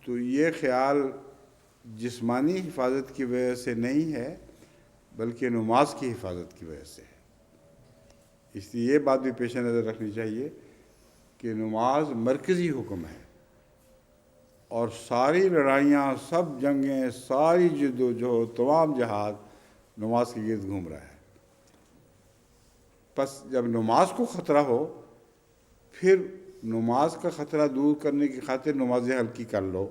تو یہ خیال جسمانی حفاظت کی وجہ سے نہیں ہے بلکہ نماز کی حفاظت کی وجہ سے ہے۔ اس لیے یہ بات بھی پیش نظر رکھنی چاہیے کہ نماز مرکزی حکم ہے، اور ساری لڑائیاں، سب جنگیں، ساری جد و جہد، تمام جہاد نماز کے گرد گھوم رہا ہے۔ پس جب نماز کو خطرہ ہو پھر نماز کا خطرہ دور کرنے کی خاطر نمازیں ہلکی کر لو،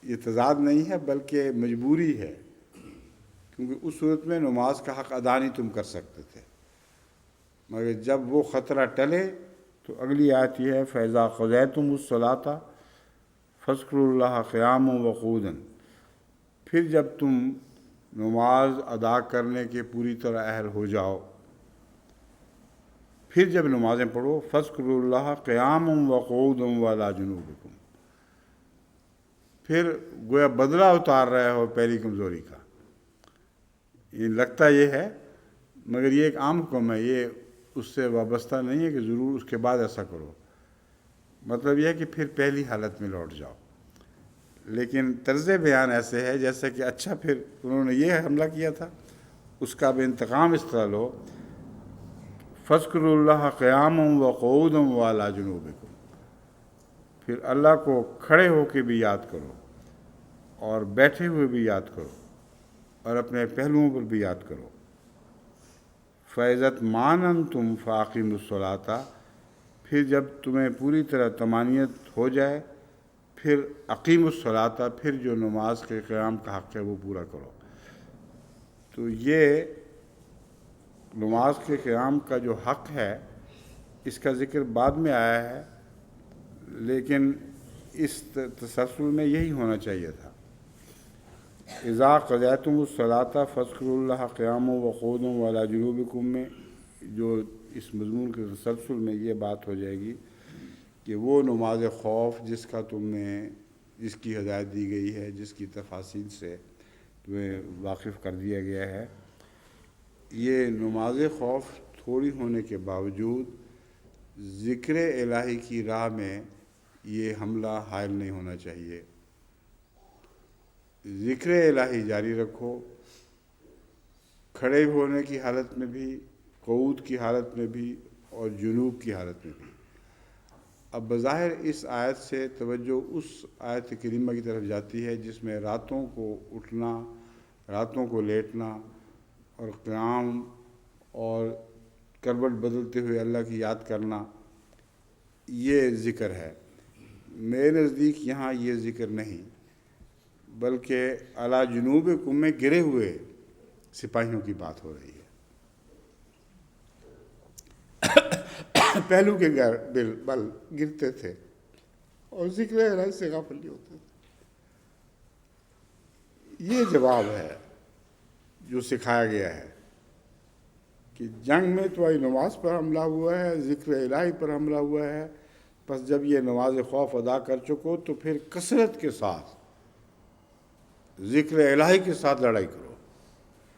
یہ تضاد نہیں ہے بلکہ مجبوری ہے کیونکہ اس صورت میں نماز کا حق ادا نہیں تم کر سکتے تھے، مگر جب وہ خطرہ ٹلے تو اگلی آیت یہ ہے فَإِذَا قَضَيْتُمُ الصَّلَاةَ فَاذْكُرُوا اللَّهَ قِيَامًا وَقُعُودًا، پھر جب تم نماز ادا کرنے کے پوری طرح اہل ہو جاؤ، پھر جب نمازیں پڑھو فَاذْكُرُوا اللَّهَ قِيَامًا وَقُعُودًا وَعَلَىٰ جُنُوبِكُمْ، پھر گویا بدلہ اتار رہے ہو پہلی کمزوری کا. یہ لگتا یہ ہے، مگر یہ ایک عام حکم ہے، یہ اس سے وابستہ نہیں ہے کہ ضرور اس کے بعد ایسا کرو. مطلب یہ ہے کہ پھر پہلی حالت میں لوٹ جاؤ. لیکن طرز بیان ایسے ہے جیسے کہ اچھا پھر انہوں نے یہ حملہ کیا تھا، اس کا بھی انتقام اس طرح لو فَاذْكُرُوا اللَّهَ قِيَامًا وَقُعُودًا وَعَلَىٰ جُنُوبِكُمْ، پھر اللہ کو کھڑے ہو کے بھی یاد کرو اور بیٹھے ہوئے بھی یاد کرو اور اپنے پہلوؤں پر بھی یاد کرو. فَإِذَا اطْمَأْنَنْتُمْ فَأَقِیمُوا الصَّلَاةَ، پھر جب تمہیں پوری طرح طمانینت ہو جائے پھر اقیم الصلاۃ، پھر جو نماز کے قیام کا حق ہے وہ پورا کرو. تو یہ نماز کے قیام کا جو حق ہے اس کا ذکر بعد میں آیا ہے، لیکن اس تسلسل میں یہی ہونا چاہیے تھا. اذا قضیتم الصلاۃ فاذکروا اللہ قیاما وقعودا وعلی جنوبکم میں جو اس مضمون کے تسلسل میں یہ بات ہو جائے گی کہ وہ نماز خوف جس کی ہدایت دی گئی ہے، جس کی تفاصیل سے تمہیں واقف کر دیا گیا ہے، یہ نماز خوف تھوڑی ہونے کے باوجود ذکر الہی کی راہ میں یہ حملہ حائل نہیں ہونا چاہیے. ذکر الہی جاری رکھو، کھڑے ہونے کی حالت میں بھی، قعود کی حالت میں بھی اور جنوب کی حالت میں بھی. اب بظاہر اس آیت سے توجہ اس آیت کریمہ کی طرف جاتی ہے جس میں راتوں کو اٹھنا، راتوں کو لیٹنا اور قیام اور کروٹ بدلتے ہوئے اللہ کی یاد کرنا یہ ذکر ہے. میرے نزدیک یہاں یہ ذکر نہیں، بلکہ اعلیٰ جنوب کم میں گرے ہوئے سپاہیوں کی بات ہو رہی ہے. پہلو کے بل گرتے تھے اور ذکر الہی سے غافل نہیں ہوتے تھے. یہ جواب ہے جو سکھایا گیا ہے کہ جنگ میں تمہاری نماز پر حملہ ہوا ہے، ذکر الہی پر حملہ ہوا ہے، پس جب یہ نماز خوف ادا کر چکو تو پھر کثرت کے ساتھ ذکر الہی کے ساتھ لڑائی کرو.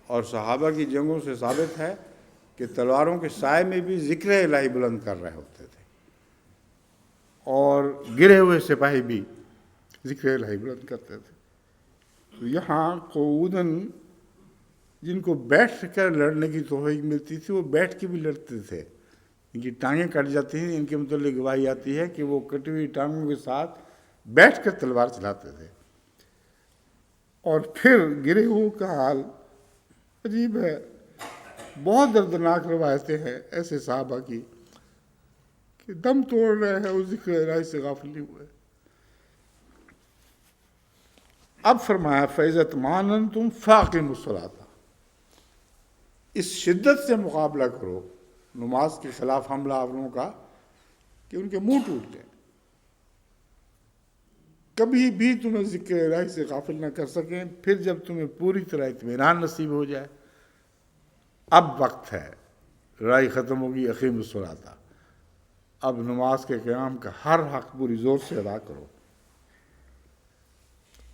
اور صحابہ کی جنگوں سے ثابت ہے کہ تلواروں کے سائے میں بھی ذکر الہی بلند کر رہے ہوتے تھے اور گرے ہوئے سپاہی بھی ذکر الہی بلند کرتے تھے. تو یہاں قعوداً جن کو بیٹھ کر لڑنے کی توفیق ملتی تھی وہ بیٹھ کے بھی لڑتے تھے. ان کی ٹانگیں کٹ جاتی ہیں، ان کے متعلق گواہی آتی ہے کہ وہ کٹی ہوئی ٹانگوں کے ساتھ بیٹھ کر تلوار چلاتے تھے. اور پھر گرے ہوئے کا حال عجیب ہے. بہت دردناک روایتیں ہیں ایسے صحابہ کی کہ دم توڑ رہے ہیں اس ذکر الہی سے غافل نہیں ہوئے. اب فرمایا فَإِذَا اطْمَأْنَنْتُمْ فَأَقِیمُوا الصَّلَاةَ، اس شدت سے مقابلہ کرو نماز کے خلاف حملہ آوروں کا کہ ان کے منہ ٹوٹ گئے، کبھی بھی تمہیں ذکر الہی سے غافل نہ کر سکیں. پھر جب تمہیں پوری طرح اطمینان نصیب ہو جائے اب وقت ہے، لڑائی ختم ہوگی، اقیموا الصلاۃ، اب نماز کے قیام کا ہر حق پوری زور سے ادا کرو.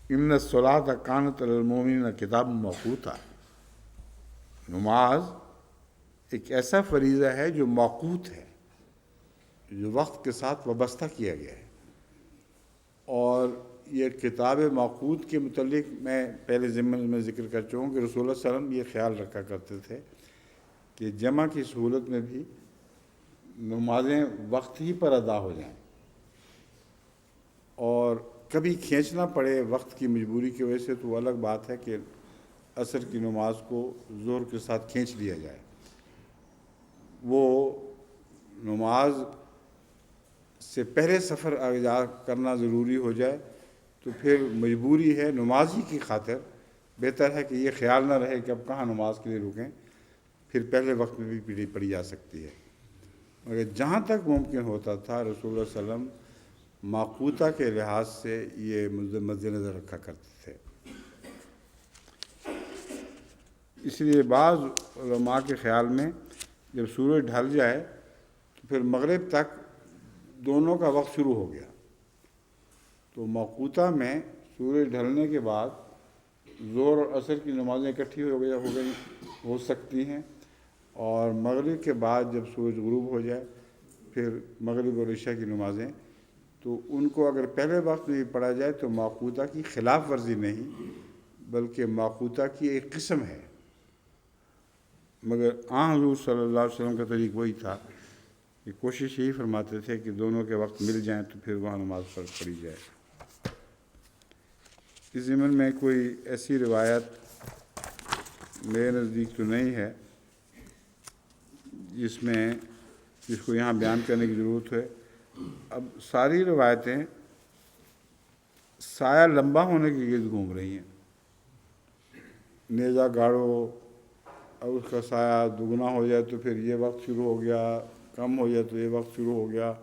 ان الصلاۃ کانت علی المؤمنین کتابا موقوتا، نماز ایک ایسا فریضہ ہے جو موقوت ہے، جو وقت کے ساتھ وابستہ کیا گیا ہے. اور یہ کتاب موقوت کے متعلق میں پہلے ضمن میں ذکر کر چکا ہوں کہ رسول اللہ صلی اللہ علیہ وسلم یہ خیال رکھا کرتے تھے کہ جمع کی سہولت میں بھی نمازیں وقت ہی پر ادا ہو جائیں، اور کبھی کھینچنا پڑے وقت کی مجبوری کی وجہ سے تو الگ بات ہے کہ عصر کی نماز کو ظہر کے ساتھ کھینچ لیا جائے. وہ نماز سے پہلے سفر ادا کرنا ضروری ہو جائے تو پھر مجبوری ہے نماز ہی کی خاطر بہتر ہے کہ یہ خیال نہ رہے کہ اب کہاں نماز کے لیے رکیں، پھر پہلے وقت میں بھی پڑھی جا سکتی ہے۔ مگر جہاں تک ممکن ہوتا تھا رسول اللہ صلی اللہ علیہ وسلم ماقوتہ کے لحاظ سے یہ مد نظر رکھا کرتے تھے۔ اس لیے بعض علماء کے خیال میں جب سورج ڈھل جائے تو پھر مغرب تک دونوں کا وقت شروع ہو گیا، تو ماقوتہ میں سورج ڈھلنے کے بعد ظہر اور عصر کی نمازیں اکٹھی ہو سکتی ہیں، اور مغرب کے بعد جب سورج غروب ہو جائے پھر مغرب اور عشاء کی نمازیں، تو ان کو اگر پہلے وقت میں بھی پڑھا جائے تو ماقوتہ کی خلاف ورزی نہیں بلکہ ماقوتہ کی ایک قسم ہے۔ مگر حضور صلی اللہ علیہ وسلم کا طریق وہی تھا کہ کوشش یہی فرماتے تھے کہ دونوں کے وقت مل جائیں تو پھر وہاں نماز پڑھی جائے۔ اس ضمن میں کوئی ایسی روایت میرے نزدیک تو نہیں ہے جس کو یہاں بیان کرنے کی ضرورت ہے۔ اب ساری روایتیں سایہ لمبا ہونے کے گرد گھوم رہی ہیں، نیزہ گاڑو، اب اس کا سایہ دگنا ہو جائے تو پھر یہ وقت شروع ہو گیا، کم ہو جائے تو یہ وقت شروع ہو گیا۔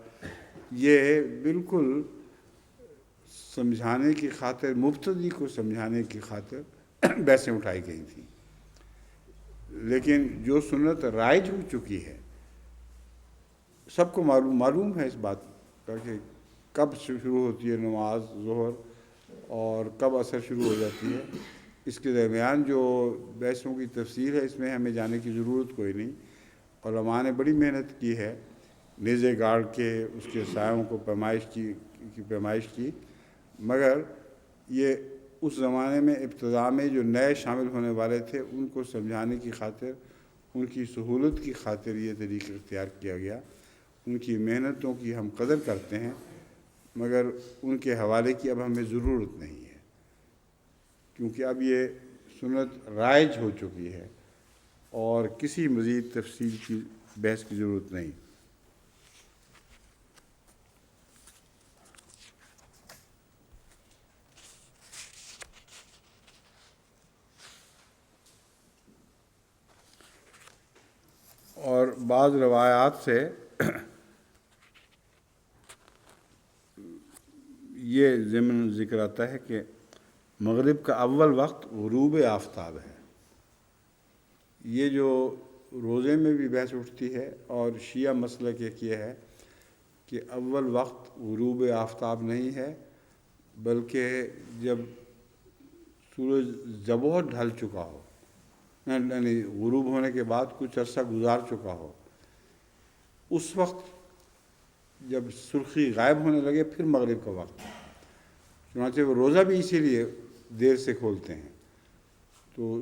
یہ بالکل سمجھانے کی خاطر، مبتدی کو سمجھانے کی خاطر بحثیں اٹھائی گئی تھیں، لیکن جو سنت رائج ہو چکی ہے، سب کو معلوم ہے اس بات کا کہ کب شروع ہوتی ہے نماز ظہر اور کب عصر شروع ہو جاتی ہے۔ اس کے درمیان جو بحثوں کی تفصیل ہے اس میں ہمیں جانے کی ضرورت کوئی نہیں۔ علماء نے بڑی محنت کی ہے، نیزے گاڑ کے اس کے سایوں کو پیمائش کی، مگر یہ اس زمانے میں ابتداء میں جو نئے شامل ہونے والے تھے ان کو سمجھانے کی خاطر، ان کی سہولت کی خاطر یہ طریقہ اختیار کیا گیا۔ ان کی محنتوں کی ہم قدر کرتے ہیں، مگر ان کے حوالے کی اب ہمیں ضرورت نہیں ہے، کیونکہ اب یہ سنت رائج ہو چکی ہے اور کسی مزید تفصیل کی بحث کی ضرورت نہیں۔ اور بعض روایات سے یہ ضمن ذکر آتا ہے کہ مغرب کا اول وقت غروب آفتاب ہے۔ یہ جو روزے میں بھی بحث اٹھتی ہے اور شیعہ مسلک ایک یہ ہے کہ اول وقت غروب آفتاب نہیں ہے، بلکہ جب سورج بہت ڈھل چکا ہو، یعنی غروب ہونے کے بعد کچھ عرصہ گزار چکا ہو، اس وقت جب سرخی غائب ہونے لگے پھر مغرب کا وقت۔ چنانچہ وہ روزہ بھی اسی لیے دیر سے کھولتے ہیں۔ تو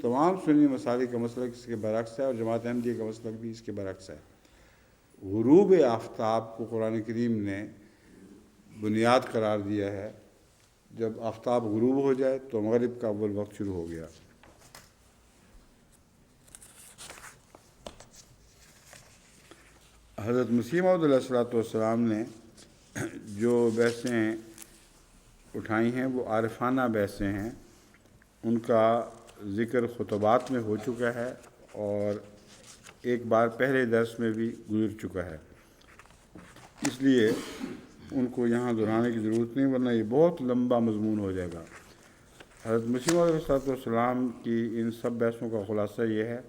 تمام سنی مسالک کا مسلک اس کے برعکس ہے، اور جماعت احمدیہ کا مسلک بھی اس کے برعکس ہے۔ غروب آفتاب کو قرآن کریم نے بنیاد قرار دیا ہے، جب آفتاب غروب ہو جائے تو مغرب کا اول وقت شروع ہو گیا۔ حضرت مسیح موعود علیہ السلام نے جو بحثیں اٹھائی ہیں وہ عارفانہ بحثیں ہیں، ان کا ذکر خطبات میں ہو چکا ہے اور ایک بار پہلے درس میں بھی گزر چکا ہے، اس لیے ان کو یہاں دہرانے کی ضرورت نہیں، ورنہ یہ بہت لمبا مضمون ہو جائے گا۔ حضرت مسیح موعود علیہ السلام کی ان سب بحثوں کا خلاصہ یہ ہے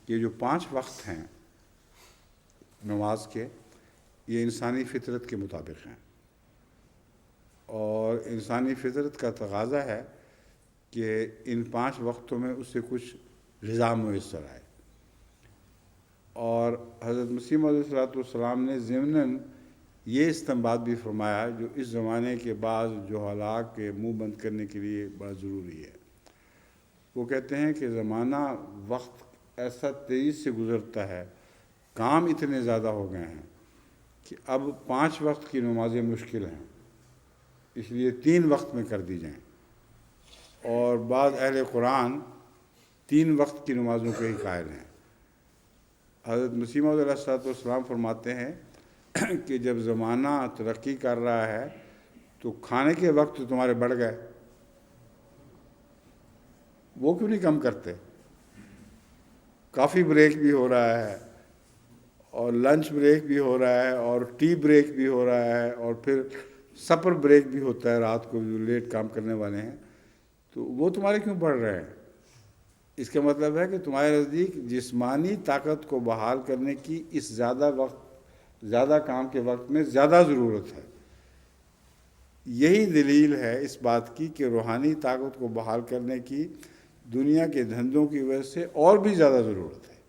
کہ جو 5 وقت ہیں نماز کے، یہ انسانی فطرت کے مطابق ہیں، اور انسانی فطرت کا تقاضا ہے کہ ان 5 وقتوں میں اس سے کچھ غذا میسر آئے۔ اور حضرت مسیح موعود علیہ السلام نے ضمناً یہ استنباط بھی فرمایا جو اس زمانے کے بعض جہلاء کے منہ بند کرنے کے لیے بڑا ضروری ہے۔ وہ کہتے ہیں کہ زمانہ وقت ایسا تیزی سے گزرتا ہے، کام اتنے زیادہ ہو گئے ہیں کہ اب 5 وقت کی نمازیں مشکل ہیں، اس لیے 3 وقت میں کر دی جائیں، اور بعض اہل قرآن 3 وقت کی نمازوں کے ہی قائل ہیں۔ حضرت مسیح موعود علیہ السلام فرماتے ہیں کہ جب زمانہ ترقی کر رہا ہے تو کھانے کے وقت تمہارے بڑھ گئے، وہ کیوں نہیں کم کرتے؟ کافی بریک بھی ہو رہا ہے اور لنچ بریک بھی ہو رہا ہے اور ٹی بریک بھی ہو رہا ہے اور پھر سپر بریک بھی ہوتا ہے رات کو، جو لیٹ کام کرنے والے ہیں، تو وہ تمہارے کیوں بڑھ رہے ہیں؟ اس کا مطلب ہے کہ تمہارے نزدیک جسمانی طاقت کو بحال کرنے کی اس زیادہ کام کے وقت میں زیادہ ضرورت ہے۔ یہی دلیل ہے اس بات کی کہ روحانی طاقت کو بحال کرنے کی دنیا کے دھندوں کی وجہ سے اور بھی زیادہ ضرورت ہے۔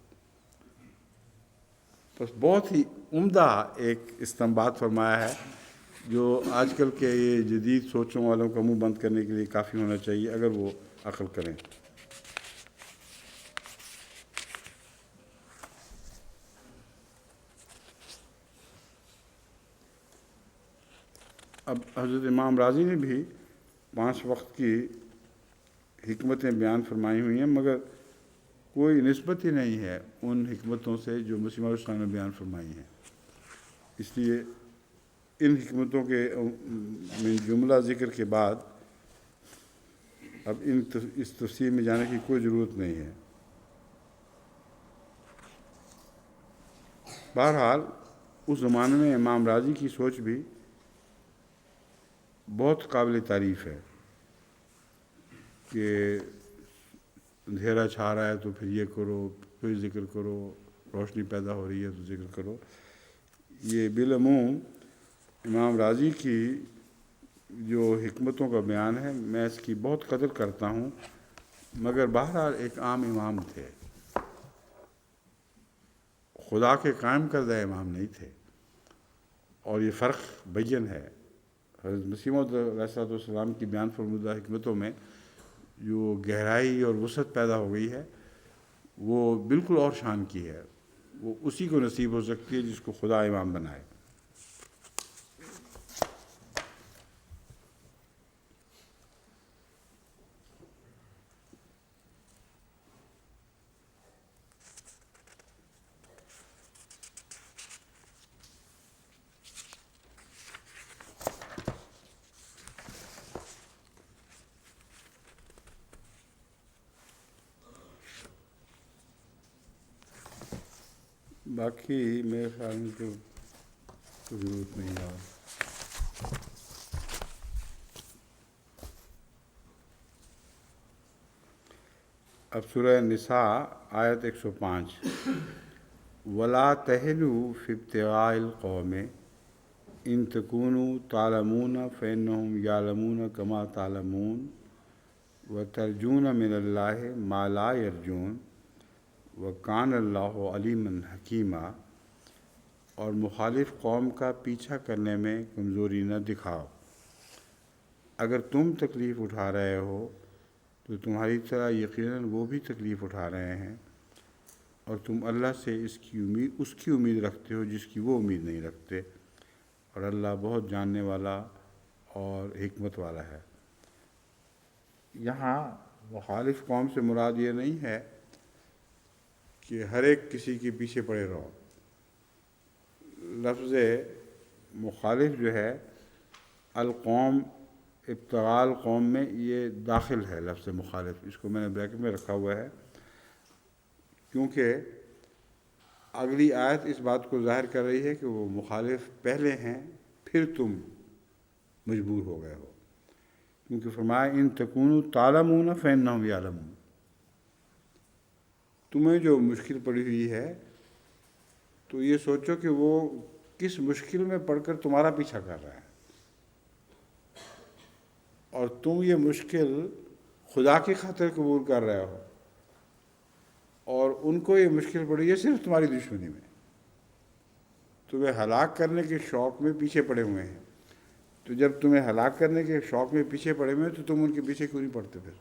بس بہت ہی عمدہ ایک استنباط فرمایا ہے، جو آج کل کے یہ جدید سوچوں والوں کا منہ بند کرنے کے لیے کافی ہونا چاہیے اگر وہ عقل کریں۔ اب حضرت امام راضی نے بھی 5 وقت کی حکمتیں بیان فرمائی ہوئی ہیں، مگر کوئی نسبت ہی نہیں ہے ان حکمتوں سے جو مسیح موعود صلی اللہ علیہ وسلم نے بیان فرمائی ہیں۔ اس لیے ان حکمتوں کے میں جملہ ذکر کے بعد اب اس تفصیل میں جانے کی کوئی ضرورت نہیں ہے۔ بہرحال اس زمانے میں امام راضی کی سوچ بھی بہت قابل تعریف ہے کہ اندھیرا چھا رہا ہے تو پھر یہ کرو، پھر ذکر کرو، روشنی پیدا ہو رہی ہے تو ذکر کرو۔ یہ بالعموم امام راضی کی جو حکمتوں کا بیان ہے، میں اس کی بہت قدر کرتا ہوں، مگر بہرحال ایک عام امام تھے، خدا کے قائم کردہ امام نہیں تھے، اور یہ فرق بین ہے۔ حضرت مسیح موعود علیہ السلام کی بیان فرمودہ حکمتوں میں جو گہرائی اور وسعت پیدا ہو گئی ہے، وہ بالکل اور شان کی ہے، وہ اسی کو نصیب ہو سکتی ہے جس کو خدا امام بنائے۔ باقی میرے خیال میں تو ضرورت نہیں ہے۔ اب سورہ نساء آیت 105، وَلَا تَهِنُوا فِي ابْتِغَاءِ الْقَوْمِ إِن تَكُونُوا تَعْلَمُونَ فَإِنَّهُمْ يَعْلَمُونَ كَمَا تَعْلَمُونَ وَتَرْجُونَ مِنَ اللَّهِ مَا لَا يَرْجُونَ وَكَانَ اللَّهُ عَلِيمًا حَكِيمًا، اور مخالف قوم کا پیچھا کرنے میں کمزوری نہ دکھاؤ۔ اگر تم تکلیف اٹھا رہے ہو تو تمہاری طرح یقیناً وہ بھی تکلیف اٹھا رہے ہیں، اور تم اللہ سے اس کی امید رکھتے ہو جس کی وہ امید نہیں رکھتے، اور اللہ بہت جاننے والا اور حکمت والا ہے۔ یہاں مخالف قوم سے مراد یہ نہیں ہے کہ ہر ایک کسی کے پیچھے پڑے رہو۔ لفظ مخالف جو ہے القوم، ابتغاء القوم میں یہ داخل ہے لفظ مخالف، اس کو میں نے بریکٹ میں رکھا ہوا ہے کیونکہ اگلی آیت اس بات کو ظاہر کر رہی ہے کہ وہ مخالف پہلے ہیں، پھر تم مجبور ہو گئے ہو، کیونکہ فرمایا ان تکونوا تعلمون فإنهم یعلمون۔ تمہیں جو مشکل پڑی ہوئی ہے تو یہ سوچو کہ وہ کس مشکل میں پڑھ کر تمہارا پیچھا کر رہا ہے، اور تم یہ مشکل خدا کی خاطر قبول کر رہے ہو، اور ان کو یہ مشکل پڑی ہے صرف تمہاری دشمنی میں، تمہیں ہلاک کرنے کے شوق میں پیچھے پڑے ہوئے ہیں۔ تو جب تمہیں ہلاک کرنے کے شوق میں پیچھے پڑے ہوئے ہیں تو تم ان کے پیچھے کیوں نہیں پڑتے پھر؟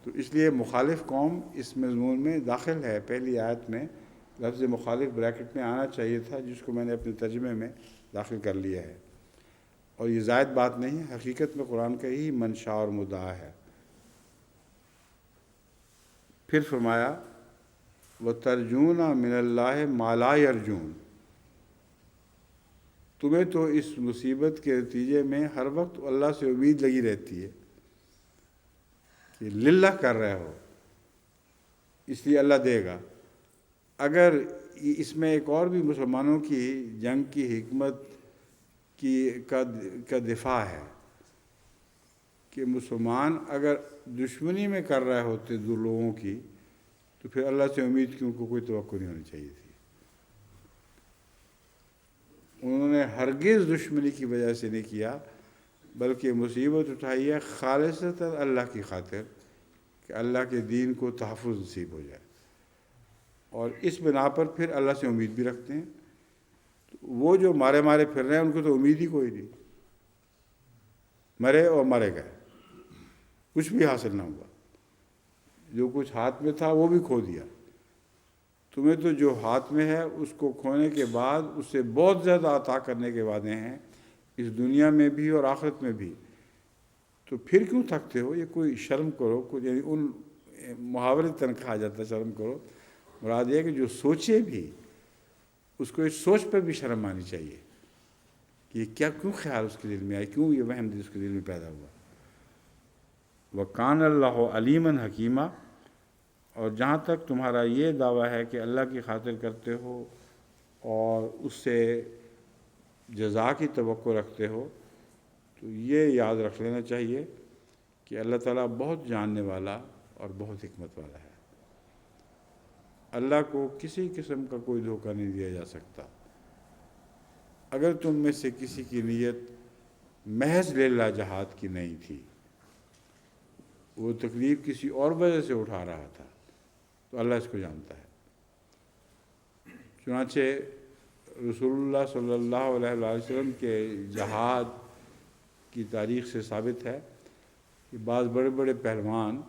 تو اس لیے مخالف قوم اس مضمون میں داخل ہے۔ پہلی آیت میں لفظ مخالف بریکٹ میں آنا چاہیے تھا، جس کو میں نے اپنے ترجمے میں داخل کر لیا ہے، اور یہ زائد بات نہیں ہے، حقیقت میں قرآن کا ہی منشا اور مدعا ہے۔ پھر فرمایا وَتَرْجُونَ مِنَ اللَّهِ مَا لَا يَرْجُونَ، تمہیں تو اس مصیبت کے نتیجے میں ہر وقت اللہ سے امید لگی رہتی ہے کہ للہ کر رہے ہو اس لیے اللہ دے گا. اگر اس میں ایک اور بھی مسلمانوں کی جنگ کی حکمت کا دفاع ہے کہ مسلمان اگر دشمنی میں کر رہے ہوتے دو لوگوں کی تو پھر اللہ سے امید کی ان کو کوئی توقع نہیں ہونی چاہیے تھی. انہوں نے ہرگز دشمنی کی وجہ سے نہیں کیا بلکہ مصیبت اٹھائی ہے خالصتاً اللہ کی خاطر کہ اللہ کے دین کو تحفظ نصیب ہو جائے، اور اس بنا پر پھر اللہ سے امید بھی رکھتے ہیں. وہ جو مارے پھر رہے ہیں ان کو تو امید ہی کوئی نہیں، مرے اور مرے گئے، کچھ بھی حاصل نہ ہوا. جو کچھ ہاتھ میں تھا وہ بھی کھو دیا. تمہیں تو جو ہاتھ میں ہے اس کو کھونے کے بعد اس سے بہت زیادہ عطا کرنے کے وعدے ہیں اس دنیا میں بھی اور آخرت میں بھی. تو پھر کیوں تھکتے ہو؟ یہ کوئی شرم کرو. کوئی یعنی ان محاورے تنخواہ آ جاتا ہے شرم کرو. مراد یہ ہے کہ جو سوچے بھی اس کو اس سوچ پر بھی شرم آنی چاہیے کہ یہ کیوں خیال اس کے دل میں آئے، کیوں یہ وہم اس کے دل میں پیدا ہوا. وَكَانَ اللَّهُ عَلِيمًا حَكِيمًا. اور جہاں تک تمہارا یہ دعویٰ ہے کہ اللہ کی خاطر کرتے ہو اور اس سے جزا کی توقع رکھتے ہو، تو یہ یاد رکھ لینا چاہیے کہ اللہ تعالیٰ بہت جاننے والا اور بہت حکمت والا ہے. اللہ کو کسی قسم کا کوئی دھوکہ نہیں دیا جا سکتا. اگر تم میں سے کسی کی نیت محض للہ جہاد کی نہیں تھی، وہ تکلیف کسی اور وجہ سے اٹھا رہا تھا، تو اللہ اس کو جانتا ہے. چنانچہ رسول اللہ صلی اللہ علیہ وسلم کے جہاد کی تاریخ سے ثابت ہے کہ بعض بڑے بڑے پہلوان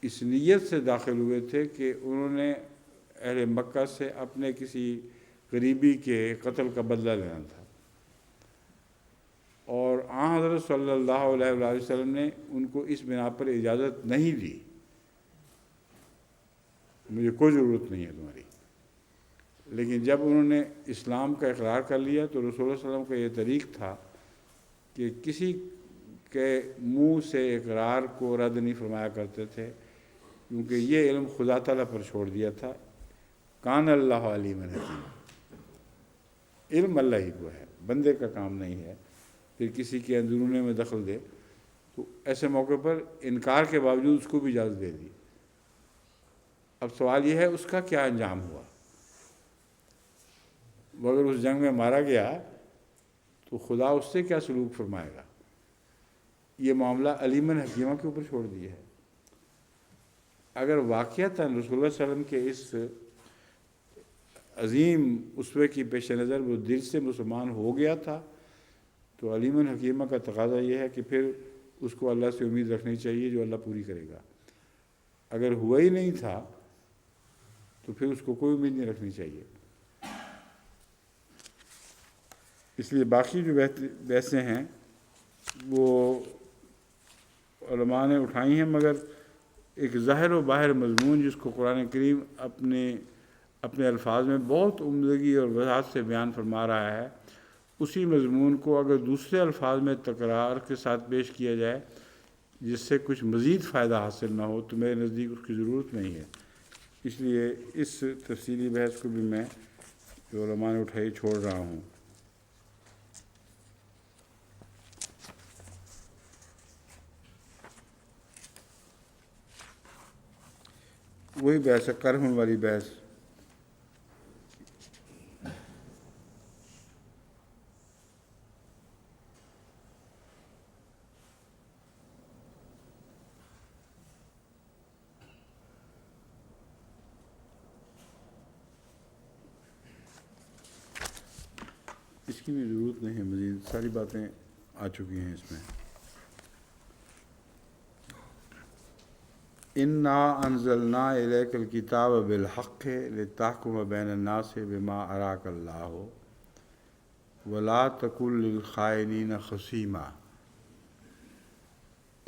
اس نیت سے داخل ہوئے تھے کہ انہوں نے اہل مکہ سے اپنے کسی قریبی کے قتل کا بدلہ لینا تھا، اور آن حضرت صلی اللہ علیہ وسلم نے ان کو اس بنا پر اجازت نہیں دی، مجھے کوئی ضرورت نہیں ہے تمہاری. لیکن جب انہوں نے اسلام کا اقرار کر لیا تو رسول اللہ صلی اللہ علیہ وسلم کا یہ طریق تھا کہ کسی کے منہ سے اقرار کو رد نہیں فرمایا کرتے تھے، کیونکہ یہ علم خدا تعالیٰ پر چھوڑ دیا تھا. کان اللہ علیمًا حکیمًا. علم اللہ ہی کو ہے، بندے کا کام نہیں ہے پھر کسی کے اندرونے میں دخل دے. تو ایسے موقع پر انکار کے باوجود اس کو بھی اجازت دے دی. اب سوال یہ ہے اس کا کیا انجام ہوا؟ وہ اگر اس جنگ میں مارا گیا تو خدا اس سے کیا سلوک فرمائے گا؟ یہ معاملہ علیمًا حکیمہ کے اوپر چھوڑ دیا ہے. اگر واقعتاً رسول اللہ صلی اللہ علیہ وسلم کے اس عظیم اسوے کی پیش نظر وہ دل سے مسلمان ہو گیا تھا تو علیمًا حکیمہ کا تقاضا یہ ہے کہ پھر اس کو اللہ سے امید رکھنی چاہیے جو اللہ پوری کرے گا. اگر ہوا ہی نہیں تھا تو پھر اس کو کوئی امید نہیں رکھنی چاہیے. اس لیے باقی جو بحثیں ہیں وہ علماء نے اٹھائی ہیں، مگر ایک ظاہر و باہر مضمون جس کو قرآن کریم اپنے الفاظ میں بہت عمدگی اور وضاحت سے بیان فرما رہا ہے، اسی مضمون کو اگر دوسرے الفاظ میں تکرار کے ساتھ پیش کیا جائے جس سے کچھ مزید فائدہ حاصل نہ ہو تو میرے نزدیک اس کی ضرورت نہیں ہے. اس لیے اس تفصیلی بحث کو بھی میں جو علماء نے اٹھائی چھوڑ رہا ہوں. وہی بحث ہے، کرہن والی بحث. اس کی بھی ضرورت نہیں ہے، مزید ساری باتیں آ چکی ہیں اس میں. انا انزلنا الیک الکتاب بالحق لتحکم بین الناس بما اراک اللہ ولا تکن للخائنین خصیما.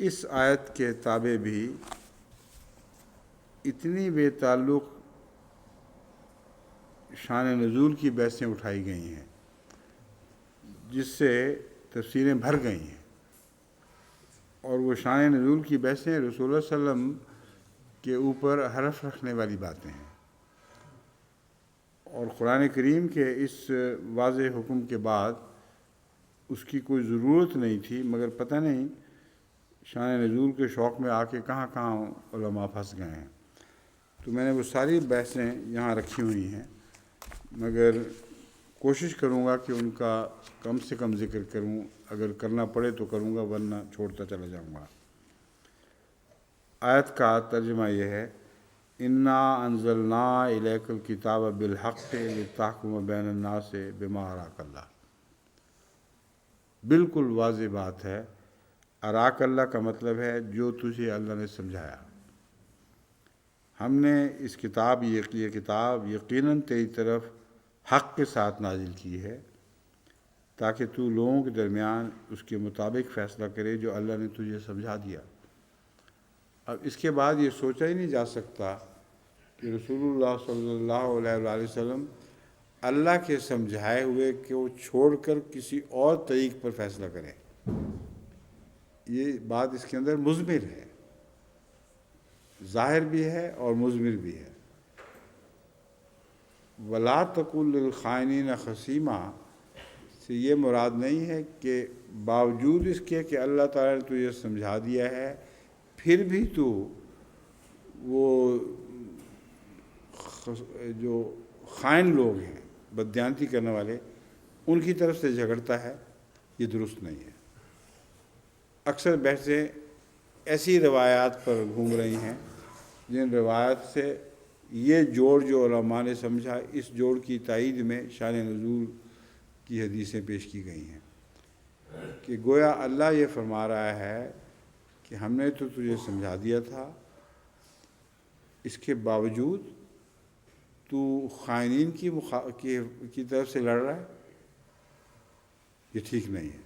اس آیت کے تابع بھی اتنی بے تعلق شان نزول کی بحثیں اٹھائی گئی ہیں جس سے تفسیریں بھر گئی ہیں، اور وہ شان نزول کی بحثیں رسول اللہ صلی اللہ علیہ وسلم کے اوپر حرف رکھنے والی باتیں ہیں، اور قرآن کریم کے اس واضح حکم کے بعد اس کی کوئی ضرورت نہیں تھی، مگر پتہ نہیں شان نزول کے شوق میں آ کے کہاں کہاں علماء پھنس گئے ہیں۔ تو میں نے وہ ساری بحثیں یہاں رکھی ہوئی ہیں، مگر کوشش کروں گا کہ ان کا کم سے کم ذکر کروں، اگر کرنا پڑے تو کروں گا ورنہ چھوڑتا چلا جاؤں گا۔ آیت کا ترجمہ یہ ہے، انا انزلنا الیک الکتاب بالحق لتحکم بین الناس بما اراک اللہ۔ بالکل واضح بات ہے، اراک اللہ کا مطلب ہے جو تجھے اللہ نے سمجھایا۔ ہم نے اس کتاب یہ کتاب یقیناً تیری طرف حق کے ساتھ نازل کی ہے تاکہ تو لوگوں کے درمیان اس کے مطابق فیصلہ کرے جو اللہ نے تجھے سمجھا دیا۔ اب اس کے بعد یہ سوچا ہی نہیں جا سکتا کہ رسول اللہ صلی اللہ علیہ وآلہ وسلم اللہ کے سمجھائے ہوئے کو چھوڑ کر کسی اور طریق پر فیصلہ کریں۔ یہ بات اس کے اندر مضمر ہے، ظاہر بھی ہے اور مضمر بھی ہے۔ وَلَا تَكُن لِّلْخَائِنِينَ خَصِيمًا سے یہ مراد نہیں ہے کہ باوجود اس کے کہ اللہ تعالیٰ نے تجھے سمجھا دیا ہے پھر بھی تو وہ جو خائن لوگ ہیں، بددیانتی کرنے والے، ان کی طرف سے جھگڑتا ہے، یہ درست نہیں ہے۔ اکثر بحثیں ایسی روایات پر گھوم رہی ہیں جن روایات سے یہ جوڑ جو علماء نے سمجھا، اس جوڑ کی تائید میں شان نزول کی حدیثیں پیش کی گئی ہیں کہ گویا اللہ یہ فرما رہا ہے کہ ہم نے تو تجھے سمجھا دیا تھا، اس کے باوجود تو خائنین کی طرف سے لڑ رہا ہے، یہ ٹھیک نہیں ہے،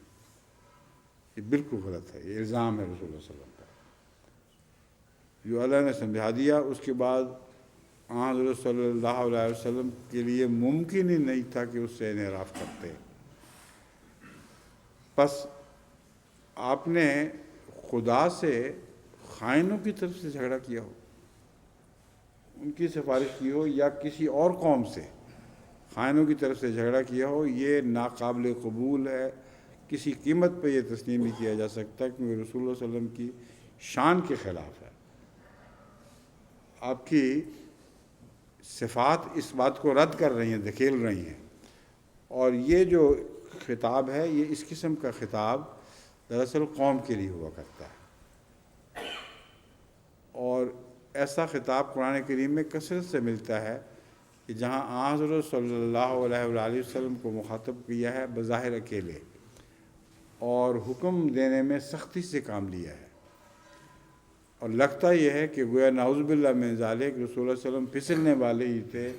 یہ بالکل غلط ہے، یہ الزام ہے رسول اللہ صلی اللہ علیہ وسلم کا۔ جو اللہ نے سمجھا دیا اس کے بعد حضرت صلی اللہ علیہ وسلم کے لیے ممکن ہی نہیں تھا کہ اس سے انحراف کرتے۔ بس آپ نے خدا سے خائنوں کی طرف سے جھگڑا کیا ہو، ان کی سفارش کی ہو، یا کسی اور قوم سے خائنوں کی طرف سے جھگڑا کیا ہو، یہ ناقابل قبول ہے، کسی قیمت پہ یہ تسلیم نہیں کیا جا سکتا، کیونکہ رسول اللہ صلی اللہ علیہ وسلم کی شان کے خلاف ہے۔ آپ کی صفات اس بات کو رد کر رہی ہیں، دھکیل رہی ہیں، اور یہ جو خطاب ہے یہ اس قسم کا خطاب دراصل قوم کے لیے ہوا کرتا ہے، اور ایسا خطاب قرآن کریم میں کثرت سے ملتا ہے کہ جہاں حضرت صلی اللہ علیہ وآلہ وسلم کو مخاطب کیا ہے بظاہر اکیلے، اور حکم دینے میں سختی سے کام لیا ہے، اور لگتا یہ ہے کہ گویا نعوذ باللہ من ذالک رسول اللہ صلی اللہ علیہ وسلم پھسلنے والے ہی تھے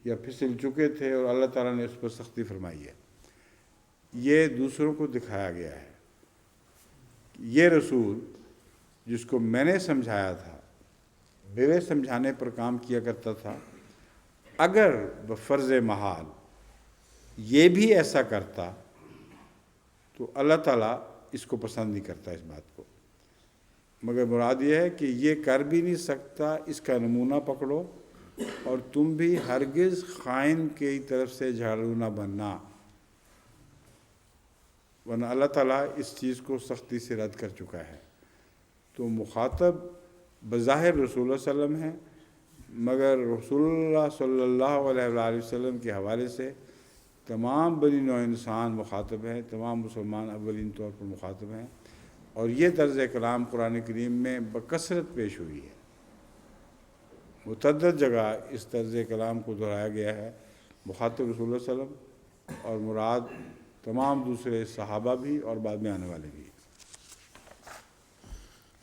یا پھسل چکے تھے، اور اللہ تعالیٰ نے اس پر سختی فرمائی ہے۔ یہ دوسروں کو دکھایا گیا ہے کہ یہ رسول جس کو میں نے سمجھایا تھا، میرے سمجھانے پر کام کیا کرتا تھا، اگر بفرض محال یہ بھی ایسا کرتا تو اللہ تعالیٰ اس کو پسند نہیں کرتا اس بات کو، مگر مراد یہ ہے کہ یہ کر بھی نہیں سکتا، اس کا نمونہ پکڑو، اور تم بھی ہرگز خائن کی طرف سے جھاڑو نہ بننا، ورنہ اللہ تعالیٰ اس چیز کو سختی سے رد کر چکا ہے۔ تو مخاطب بظاہر رسول اللہ صلی اللہ علیہ وسلم ہیں، مگر رسول اللہ صلی اللہ علیہ وآلہ وسلم کے حوالے سے تمام بنی نوع انسان مخاطب ہیں، تمام مسلمان اولین طور پر مخاطب ہیں، اور یہ طرز کلام قرآن کریم میں بکثرت پیش ہوئی ہے، متعدد جگہ اس طرز کلام کو دہرایا گیا ہے۔ مخاطب رسول اللہ صلی اللہ علیہ وسلم اور مراد تمام دوسرے صحابہ بھی اور بعد میں آنے والے بھی۔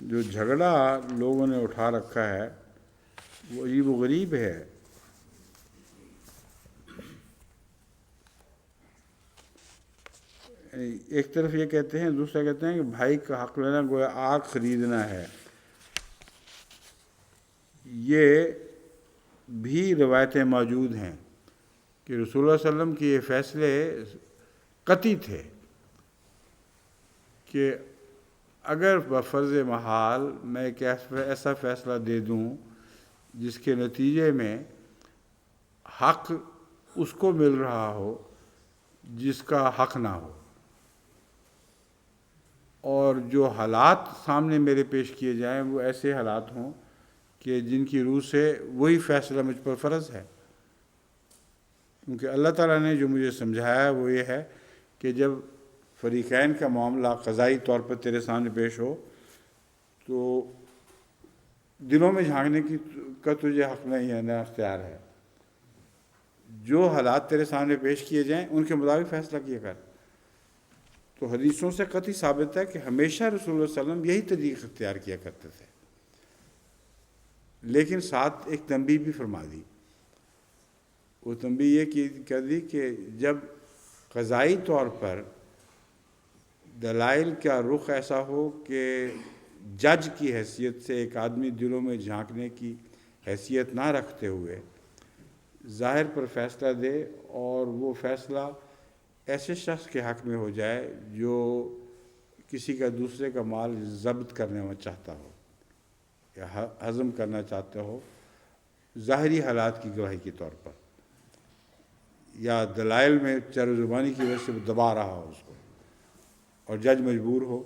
جو جھگڑا لوگوں نے اٹھا رکھا ہے وہ عجیب و غریب ہے۔ ایک طرف یہ کہتے ہیں، دوسرا کہتے ہیں کہ بھائی کا حق لینا گویا آگ خریدنا ہے۔ یہ بھی روایتیں موجود ہیں کہ رسول اللہ صلی اللہ علیہ وسلم کے یہ فیصلے قطعی تھے کہ اگر بفرض محال میں ایک ایسا فیصلہ دے دوں جس کے نتیجے میں حق اس کو مل رہا ہو جس کا حق نہ ہو، اور جو حالات سامنے میرے پیش کیے جائیں وہ ایسے حالات ہوں کہ جن کی روح سے وہی فیصلہ مجھ پر فرض ہے، کیونکہ اللہ تعالیٰ نے جو مجھے سمجھایا وہ یہ ہے کہ جب فریقین کا معاملہ قضائی طور پر تیرے سامنے پیش ہو تو دلوں میں جھانکنے کا تجھے حق نہیں ہے، نہ اختیار ہے. جو حالات تیرے سامنے پیش کیے جائیں ان کے مطابق فیصلہ کیا کر. تو حدیثوں سے قطعی ثابت ہے کہ ہمیشہ رسول اللہ صلی اللہ علیہ وسلم یہی طریق اختیار کیا کرتے تھے، لیکن ساتھ ایک تنبیہ بھی فرما دی. وہ تنبیہ یہ کر دی کہ جب قضائی طور پر دلائل کا رخ ایسا ہو کہ جج کی حیثیت سے ایک آدمی دلوں میں جھانکنے کی حیثیت نہ رکھتے ہوئے ظاہر پر فیصلہ دے، اور وہ فیصلہ ایسے شخص کے حق میں ہو جائے جو کسی کا دوسرے کا مال ضبط کرنے میں چاہتا ہو یا ہضم کرنا چاہتا ہو، ظاہری حالات کی گواہی کے طور پر، یا دلائل میں چر زبانی کی وجہ سے دبا رہا ہو اس کو، اور جج مجبور ہو.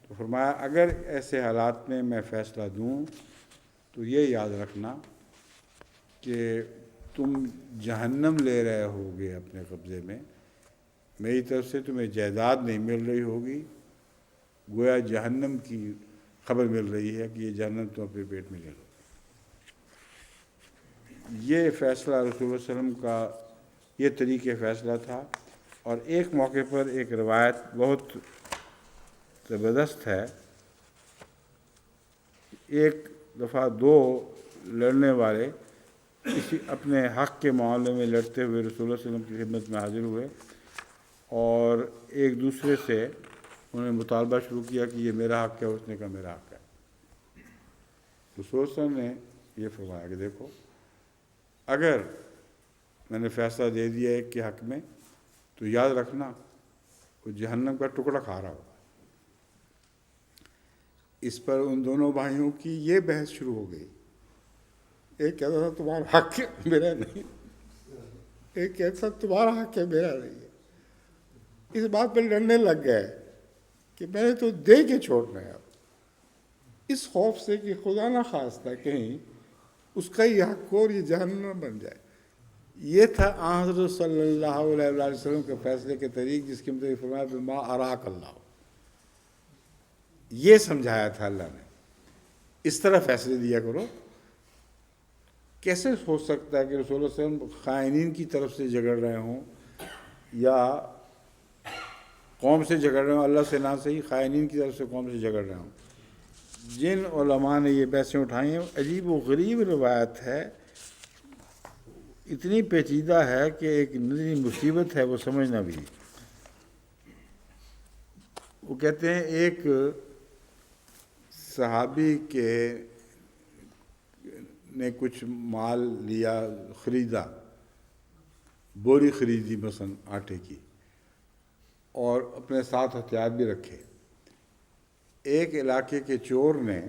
تو فرمایا اگر ایسے حالات میں میں فیصلہ دوں تو یہ یاد رکھنا کہ تم جہنم لے رہے ہوگے اپنے قبضے میں، میری طرف سے تمہیں جائیداد نہیں مل رہی ہوگی، گویا جہنم کی خبر مل رہی ہے کہ یہ جہنم تم اپنے پیٹ میں لے لو. یہ فیصلہ رسول اللہ علیہ وسلم کا یہ طریقہ فیصلہ تھا. اور ایک موقع پر ایک روایت بہت زبردست ہے. ایک دفعہ دو لڑنے والے کسی اپنے حق کے معاملے میں لڑتے ہوئے رسول اللہ صلی اللہ علیہ وسلم کی خدمت میں حاضر ہوئے، اور ایک دوسرے سے انہوں نے مطالبہ شروع کیا کہ یہ میرا حق ہے، اس نے کہا میرا حق ہے. رسول اللہ صلی اللہ علیہ وسلم نے یہ فرمایا کہ دیکھو، اگر میں نے فیصلہ دے دیا ایک کے حق میں تو یاد رکھنا وہ جہنم کا ٹکڑا کھا رہا ہوگا. اس پر ان دونوں بھائیوں کی یہ بحث شروع ہو گئی. ایک کہتا تھا تمہارا حق ہے میرا نہیں، ایک کہتا تھا تمہارا حق ہے میرا نہیں ہے. اس بات پہ لڑنے لگ گئے کہ میں نے تو دے کے چھوڑنا ہے، اس خوف سے کہ خدا نہ خواستہ کہیں اس کا ہی حق ہو اور یہ جہنم نہ بن جائے. یہ تھا حضرت صلی اللہ علیہ وسلم کے فیصلے کے طریق، جس کے مطابق فرمایا بما اراک اللہ. یہ سمجھایا تھا اللہ نے، اس طرح فیصلے دیا کرو. کیسے ہو سکتا ہے کہ رسول اللہ صلی اللہ علیہ وسلم خائنین کی طرف سے جھگڑ رہے ہوں یا قوم سے جھگڑ رہے ہوں، اللہ سے نہ صحیح خائنین کی طرف سے قوم سے جھگڑ رہے ہوں. جن علماء نے یہ بحثیں اٹھائی ہیں، عجیب و غریب روایت ہے، اتنی پیچیدہ ہے کہ ایک نئی مصیبت ہے وہ سمجھنا بھی. وہ کہتے ہیں ایک صحابی نے کچھ مال لیا، خریدا، بوری خریدی مثلا آٹے کی، اور اپنے ساتھ ہتھیار بھی رکھے. ایک علاقے کے چور نے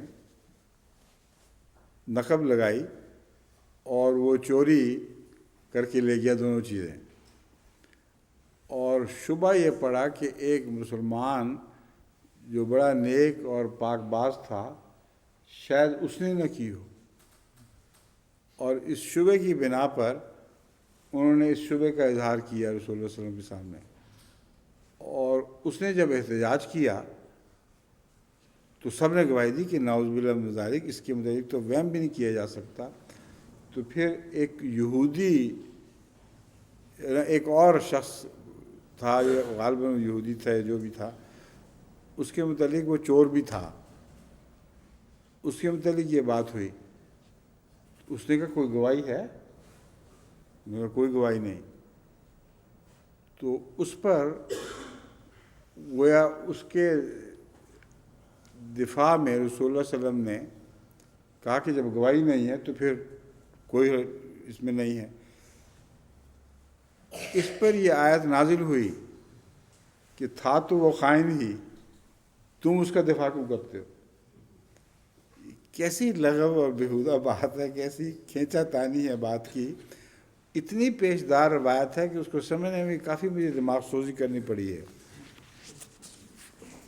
نقب لگائی اور وہ چوری کر کے لے گیا دونوں چیزیں. اور شبہ یہ پڑا کہ ایک مسلمان جو بڑا نیک اور پاک باز تھا شاید اس نے نہ کی ہو، اور اس شبے کی بنا پر انہوں نے اس شبے کا اظہار کیا رسول اللہ صلی اللہ علیہ وسلم کے سامنے. اور اس نے جب احتجاج کیا تو سب نے گواہی دی کہ نعوذ باللہ من ذالک، اس کے مطابق تو وہم بھی نہیں کیا جا سکتا. تو پھر ایک یہودی، ایک اور شخص تھا جو غالباً یہودی تھا جو بھی تھا، اس کے متعلق وہ چور بھی تھا، اس کے متعلق یہ بات ہوئی. اس نے کہا کوئی گواہی ہے؟ میں نے کہا کوئی گواہی نہیں. تو اس پر گویا اس کے دفاع میں رسول اللہ صلی اللہ علیہ وسلم نے کہا کہ جب گواہی نہیں ہے تو پھر کوئی اس میں نہیں ہے. اس پر یہ آیت نازل ہوئی کہ تھا تو وہ خائن ہی، تم اس کا دفاع کیوں کرتے ہو؟ کیسی لغو اور بیہودہ بات ہے، کیسی کھینچا تانی ہے بات کی، اتنی پیشدار روایت ہے کہ اس کو سمجھنے میں کافی مجھے دماغ سوزی کرنی پڑی ہے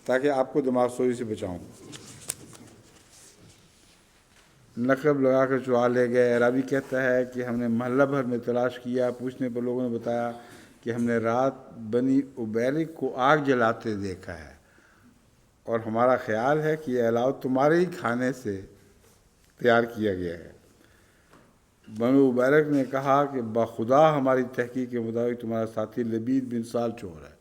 تاکہ آپ کو دماغ سوزی سے بچاؤں۔ نقب لگا کر چرا لے گئے۔ راوی کہتا ہے کہ ہم نے محلہ بھر میں تلاش کیا، پوچھنے پر لوگوں نے بتایا کہ ہم نے رات بنی عبیرک کو آگ جلاتے دیکھا ہے، اور ہمارا خیال ہے کہ یہ علاوہ تمہارے ہی کھانے سے تیار کیا گیا ہے۔ بنو عبیرک نے کہا کہ بخدا ہماری تحقیق کے مطابق تمہارا ساتھی لبید بن سال چور ہے،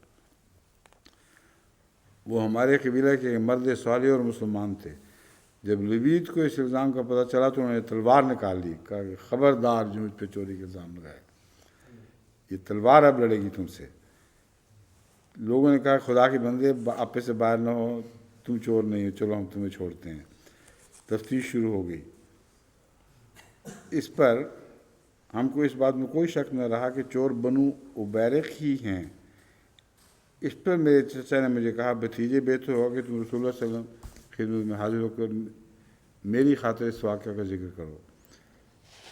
وہ ہمارے قبیلہ کے مرد صالح اور مسلمان تھے۔ جب لبید کو اس الزام کا پتہ چلا تو انہوں نے تلوار نکال لی، کہا کہ خبردار جو مجھ پہ چوری کا الزام لگائے، یہ تلوار اب لڑے گی تم سے۔ لوگوں نے کہا خدا کے بندے آپے سے باہر نہ ہو، تم چور نہیں ہو، چلو ہم تمہیں چھوڑتے ہیں۔ تفتیش شروع ہو گئی۔ اس پر ہم کو اس بات میں کوئی شک نہ رہا کہ چور بنو عبیرک ہی ہیں۔ اس پر میرے چچا نے مجھے کہا بھتیجے بہتر ہوگا کہ تم رسول اللہ صلی اللہ علیہ وسلم خدمت میں حاضر ہو کر میری خاطر اس واقعہ کا ذکر کرو۔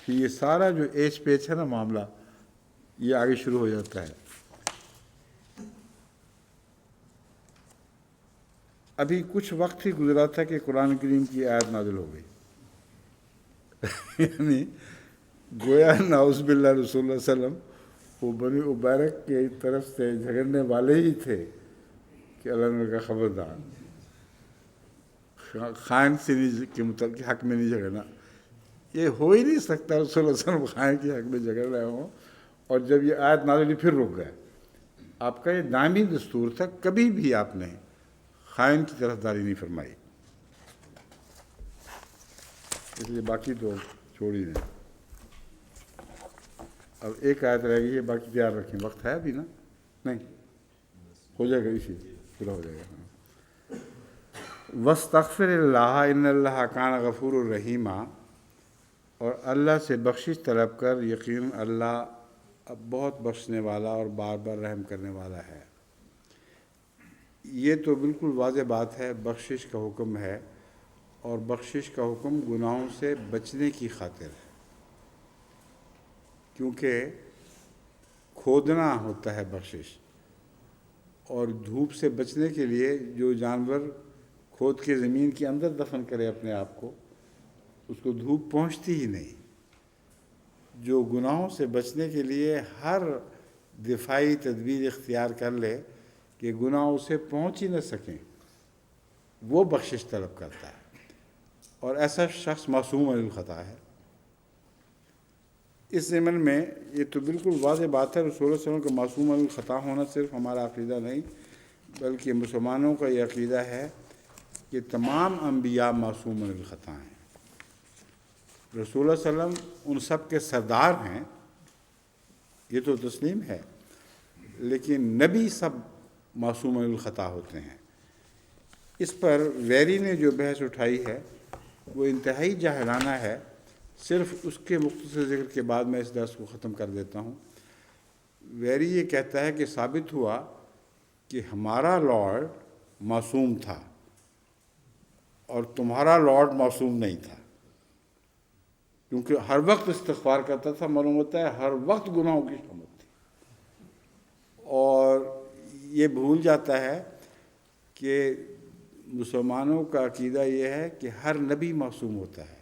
پھر یہ سارا جو ایچ پیچ ہے نا معاملہ، یہ آگے شروع ہو جاتا ہے۔ ابھی کچھ وقت ہی گزرا تھا کہ قرآن کریم کی آیت نازل ہو گئی، یعنی گویا نعوذ باللہ رسول اللہ صلی اللہ علیہ وسلم وہ بنی عبیرک کی طرف سے جھگڑنے والے ہی تھے کہ اللہ نے کہا خبردار، خائن سے کے متعلق حق میں نہیں جھگڑنا۔ یہ ہو ہی نہیں سکتا رسول اللہ صلی اللہ علیہ وسلم خائن کے حق میں جھگڑ رہے ہوں، اور جب یہ آیت نازل ہوئی پھر رک گئے۔ آپ کا یہ دائمی دستور تھا، کبھی بھی آپ نے خائن کی طرفداری نہیں فرمائی، اس لیے باقی تو چھوڑ ہی دیں۔ اب ایک آیت رہ گئی ہے، باقی تیار رکھیں، وقت ہے ابھی نا؟ نہیں ہو جائے گا، اسی پورا ہو جائے گا۔ وَاسْتَغْفِرِ اللَّهَ إِنَّ اللَّهَ كَانَ غَفُورًا رَحِيمًا، اور اللہ سے بخشش طلب کر، یقین اللہ اب بہت بخشنے والا اور بار بار رحم کرنے والا ہے۔ یہ تو بالکل واضح بات ہے، بخشش کا حکم ہے، اور بخشش کا حکم گناہوں سے بچنے کی خاطر ہے، کیونکہ کھودنا ہوتا ہے بخشش، اور دھوپ سے بچنے کے لیے جو جانور کھود کے زمین کے اندر دفن کرے اپنے آپ کو، اس کو دھوپ پہنچتی ہی نہیں۔ جو گناہوں سے بچنے کے لیے ہر دفاعی تدبیر اختیار کر لے کہ گناہ اسے پہنچ ہی نہ سکیں، وہ بخشش طلب کرتا ہے، اور ایسا شخص معصوم عن الخطا ہے۔ اس ضمن میں یہ تو بالکل واضح بات ہے، رسول اللہ صلی اللہ علیہ وسلم کا معصوم عن الخطا ہونا صرف ہمارا عقیدہ نہیں بلکہ مسلمانوں کا یہ عقیدہ ہے کہ تمام انبیاء معصوم عن الخطا ہیں۔ رسول اللہ صلی اللہ علیہ وسلم ان سب کے سردار ہیں، یہ تو تسلیم ہے، لیکن نبی سب معصوم عن الخطا ہوتے ہیں۔ اس پر ویری نے جو بحث اٹھائی ہے وہ انتہائی جاہلانہ ہے۔ صرف اس کے مختصر ذکر کے بعد میں اس درس کو ختم کر دیتا ہوں۔ ویری یہ کہتا ہے کہ ثابت ہوا کہ ہمارا لارڈ معصوم تھا اور تمہارا لارڈ معصوم نہیں تھا، کیونکہ ہر وقت استغفار کرتا تھا، معلوم ہوتا ہے ہر وقت گناہوں کی شامت تھی، اور یہ بھول جاتا ہے کہ مسلمانوں کا عقیدہ یہ ہے کہ ہر نبی معصوم ہوتا ہے۔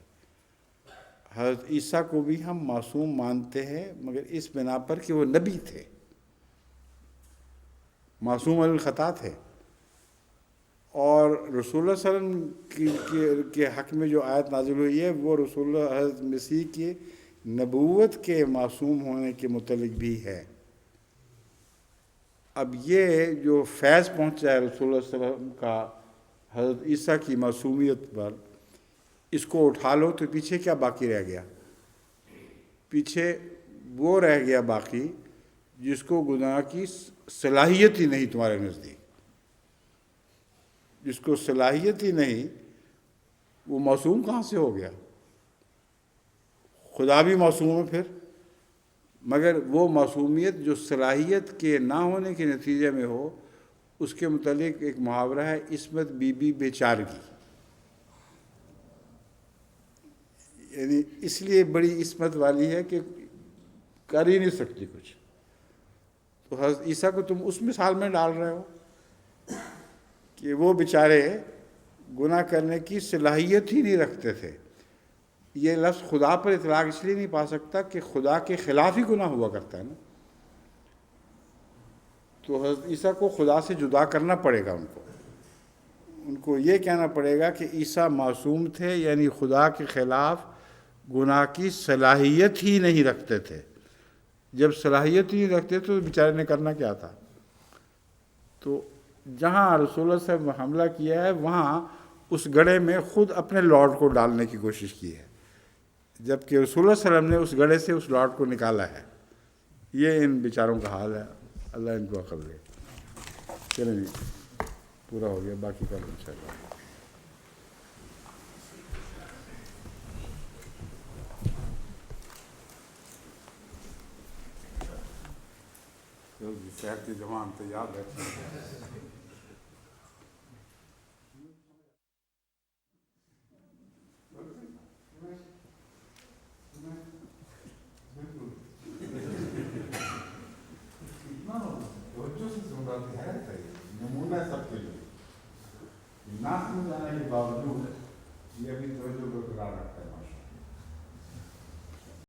حضرت عیسیٰ کو بھی ہم معصوم مانتے ہیں، مگر اس بنا پر کہ وہ نبی تھے، معصوم عن الخطا تھے۔ اور رسول اللہ صلی اللہ علیہ وسلم کے حق میں جو آیت نازل ہوئی ہے وہ رسول اللہ حضرت مسیح کی نبوت کے معصوم ہونے کے متعلق بھی ہے۔ اب یہ جو فیض پہنچا ہے رسول اللہ صلی اللہ علیہ وسلم کا حضرت عیسیٰ کی معصومیت پر، اس کو اٹھا لو تو پیچھے کیا باقی رہ گیا؟ پیچھے وہ رہ گیا باقی جس کو گناہ کی صلاحیت ہی نہیں تمہارے نزدیک، جس کو صلاحیت ہی نہیں، وہ معصوم کہاں سے ہو گیا؟ خدا بھی معصوم ہے پھر، مگر وہ معصومیت جو صلاحیت کے نہ ہونے کے نتیجے میں ہو، اس کے متعلق ایک محاورہ ہے، عصمت بی بی بیچارگی، یعنی اس لیے بڑی عصمت والی ہے کہ کر ہی نہیں سکتی کچھ. تو حضرت عیسیٰ کو تم اس مثال میں ڈال رہے ہو کہ وہ بیچارے گناہ کرنے کی صلاحیت ہی نہیں رکھتے تھے. یہ لفظ خدا پر اطلاق اس لیے نہیں پا سکتا کہ خدا کے خلاف ہی گناہ ہوا کرتا ہے نا. تو حضرت عیسیٰ کو خدا سے جدا کرنا پڑے گا. ان کو یہ کہنا پڑے گا کہ عیسیٰ معصوم تھے، یعنی خدا کے خلاف گناہ کی صلاحیت ہی نہیں رکھتے تھے. جب صلاحیت ہی نہیں رکھتے تو بیچارے نے کرنا کیا تھا. تو جہاں رسول اللہ صلی اللہ علیہ وسلم نے حملہ کیا ہے وہاں اس گڑھے میں خود اپنے لارڈ کو ڈالنے کی کوشش کی ہے، جبکہ رسول اللہ صلی اللہ علیہ وسلم نے اس گڑھے سے اس لارڈ کو نکالا ہے. یہ ان بیچاروں کا حال ہے. اللہ ان کو عقل دے. چلیں جی، پورا ہو گیا، باقی کل انشاءاللہ. صحت کی جوان تو یاد رکھیں. بچوں سے